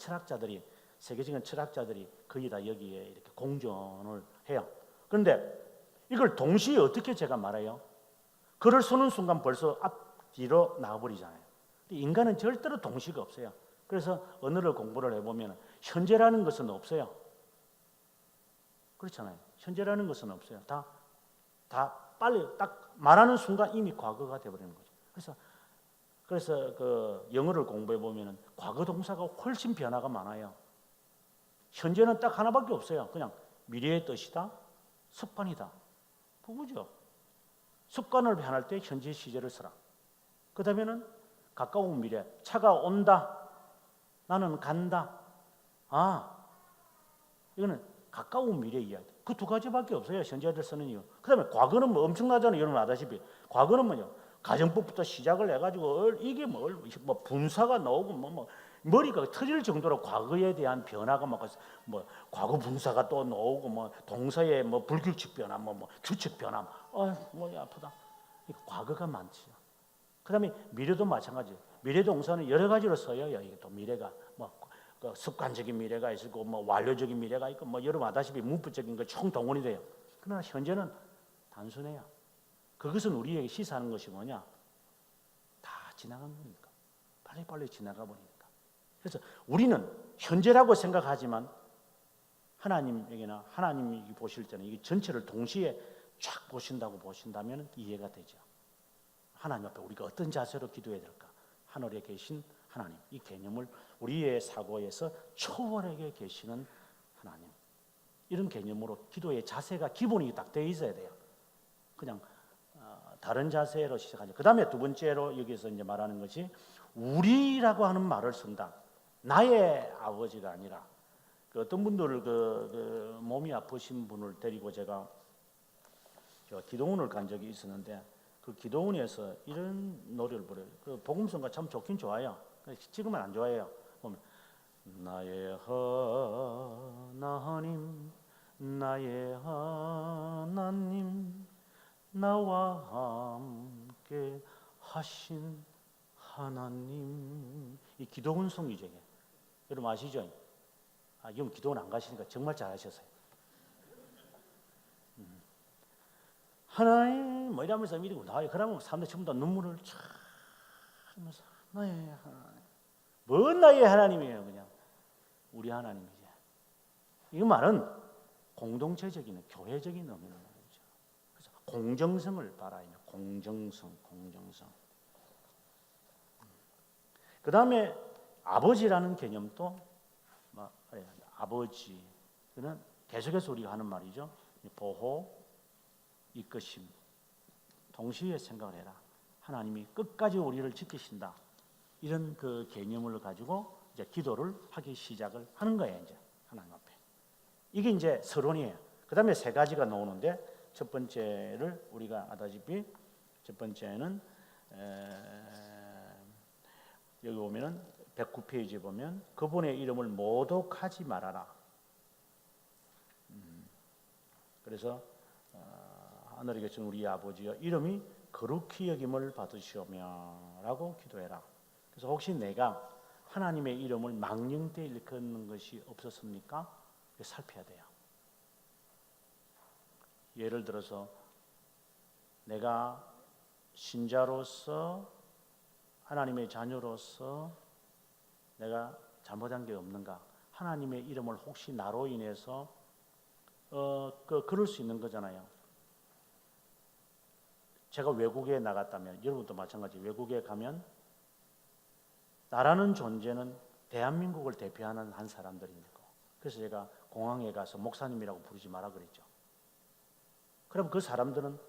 세계적인 철학자들이 거의 다 여기에 이렇게 공존을 해요. 그런데 이걸 동시에 어떻게 제가 말해요? 글을 쓰는 순간 벌써 앞뒤로 나와버리잖아요. 인간은 절대로 동시가 없어요. 그래서 언어를 공부를 해보면 현재라는 것은 없어요. 그렇잖아요. 현재라는 것은 없어요. 다 빨리 딱 말하는 순간 이미 과거가 되어버리는 거죠. 그래서 그 영어를 공부해 보면은 과거 동사가 훨씬 변화가 많아요. 현재는 딱 하나밖에 없어요. 그냥 미래의 뜻이다, 습관이다. 그거죠. 습관을 변할 때 현재 시제를 써라. 그다음에는 가까운 미래, 차가 온다, 나는 간다. 이거는 가까운 미래 이야기. 그 두 가지밖에 없어요. 현재를 쓰는 이유. 그다음에 과거는 뭐 엄청나잖아요. 여러분 아다시피 과거는 뭐요? 가정법부터 시작을 해가지고 이게 뭐 분사가 나오고 뭐 머리가 터질 정도로 과거에 대한 변화가 막 뭐 과거 분사가 또 나오고 뭐 동사의 뭐 불규칙 변화 뭐 규칙 변화 머리 아프다. 과거가 많지요. 그다음에 미래도 마찬가지. 미래 동사는 여러 가지로 써요. 이게 또 미래가 뭐 습관적인 미래가 있고 뭐 완료적인 미래가 있고 뭐 여러분 아다시피 문법적인 거 총동원이 돼요. 그러나 현재는 단순해요. 그것은 우리에게 시사하는 것이 뭐냐? 다 지나간 거니까. 빨리빨리 지나가 버리니까. 그래서 우리는 현재라고 생각하지만 하나님에게나 하나님이 보실 때는 이 전체를 동시에 쫙 보신다고 보신다면 이해가 되죠. 하나님 앞에 우리가 어떤 자세로 기도해야 될까? 하늘에 계신 하나님, 이 개념을 우리의 사고에서 초월하게 계시는 하나님, 이런 개념으로 기도의 자세가 기본이 딱 되어 있어야 돼요. 그냥 다른 자세로 시작하죠. 그 다음에 두 번째로 여기서 이제 말하는 것이 우리라고 하는 말을 쓴다. 나의 아버지가 아니라 어떤 분들 몸이 아프신 분을 데리고 제가 기도원을 간 적이 있었는데 그 기도원에서 이런 노래를 부르요. 그 복음성가 참 좋긴 좋아요. 지금은 안 좋아해요. 보면 나의 하나님, 나의 하나님, 나와 함께 하신 하나님. 이 기도원송이죠. 여러분 아시죠? 이건 기도원 안 가시니까 정말 잘하셨어요. 하나님 뭐 이러면서 이러고 나와요. 그러면 사람들 전부 다 눈물을 쫙 하면서 나의 하나님. 뭔 나의 하나님이에요. 그냥 우리 하나님이지. 이 말은 공동체적인 교회적인 의미는 말이죠. 그래서 공정성을 바라요. 공정성. 그 다음에 아버지라는 개념도 아버지. 그는 계속해서 우리가 하는 말이죠. 보호, 이끄심. 동시에 생각을 해라. 하나님이 끝까지 우리를 지키신다. 이런 그 개념을 가지고 이제 기도를 하기 시작을 하는 거예요. 이제 하나님 앞에. 이게 이제 서론이에요. 그 다음에 세 가지가 나오는데 첫 번째를 우리가 아다시피 첫 번째는 여기 보면은 109페이지 보면 그분의 이름을 모독하지 말아라. 그래서 하늘에 계신 우리 아버지여 이름이 거룩히 여김을 받으시오며라고 기도해라. 그래서 혹시 내가 하나님의 이름을 망령되이 일컫는 것이 없었습니까? 살펴야 돼요. 예를 들어서 내가 신자로서 하나님의 자녀로서 내가 잘못한 게 없는가? 하나님의 이름을 혹시 나로 인해서 그럴 수 있는 거잖아요. 제가 외국에 나갔다면 여러분도 마찬가지. 외국에 가면 나라는 존재는 대한민국을 대표하는 한 사람들이니까. 그래서 제가 공항에 가서 목사님이라고 부르지 마라 그랬죠. 그럼 그 사람들은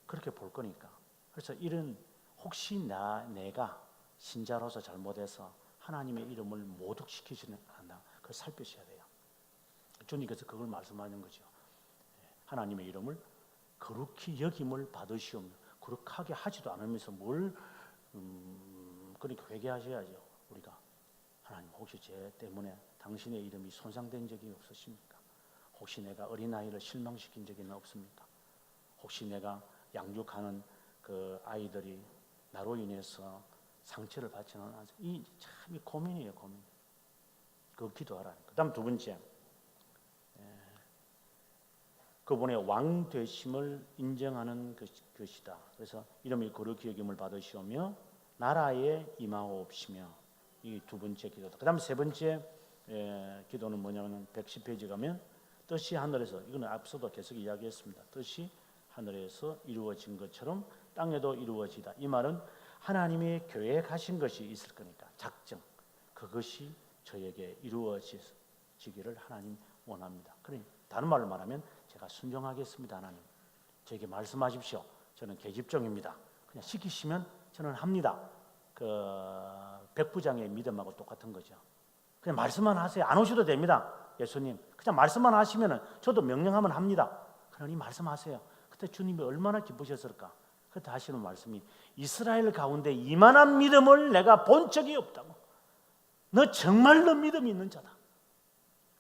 그렇게 볼 거니까. 그래서 이런 혹시 내가 신자로서 잘못해서 하나님의 이름을 모독시키지는 않나. 그걸 살피셔야 돼요. 주님께서 그걸 말씀하는 거죠. 하나님의 이름을 거룩히 여김을 받으시오며 거룩하게 하지도 않으면서 뭘 그러니까 회개하셔야죠. 우리가 하나님 혹시 제 때문에 당신의 이름이 손상된 적이 없으십니까? 혹시 내가 어린아이를 실망시킨 적이 없습니까? 혹시 내가 양육하는 그 아이들이 나로 인해서 상처를 받지는 않습니까? 이 참 고민이에요, 고민. 그 기도하라. 그다음 두 번째, 그분의 왕 되심을 인정하는 것이다. 그래서 이름이 거룩히 여김을 받으시오며 나라에 임하옵시며 이 두 번째 기도다. 그다음 세 번째 기도는 뭐냐면 110페이지 가면 뜻이 하늘에서 이거는 앞서도 계속 이야기했습니다. 뜻이 하늘에서 이루어진 것처럼 땅에도 이루어지다. 이 말은 하나님이 계획하신 것이 있을 거니까 작정 그것이 저에게 이루어지기를 하나님 원합니다. 그러니 다른 말로 말하면 제가 순종하겠습니다. 하나님 저에게 말씀하십시오. 저는 계집종입니다. 그냥 시키시면 저는 합니다. 그 백부장의 믿음하고 똑같은 거죠. 그냥 말씀만 하세요. 안 오셔도 됩니다. 예수님 그냥 말씀만 하시면 저도 명령하면 합니다. 그러니 말씀하세요. 그때 주님이 얼마나 기쁘셨을까. 그때 하시는 말씀이 이스라엘 가운데 이만한 믿음을 내가 본 적이 없다고. 너 정말로 믿음이 있는 자다.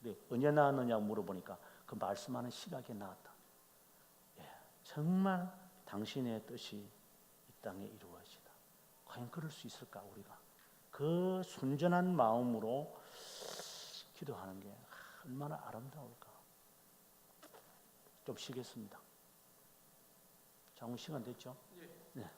근데 언제 나왔느냐고 물어보니까 그 말씀하는 시각에 나왔다. 정말 당신의 뜻이 이 땅에 이루어지다. 과연 그럴 수 있을까 우리가? 그 순전한 마음으로 기도하는 게 얼마나 아름다울까. 좀 쉬겠습니다. 자, 오늘 시간 됐죠? 네.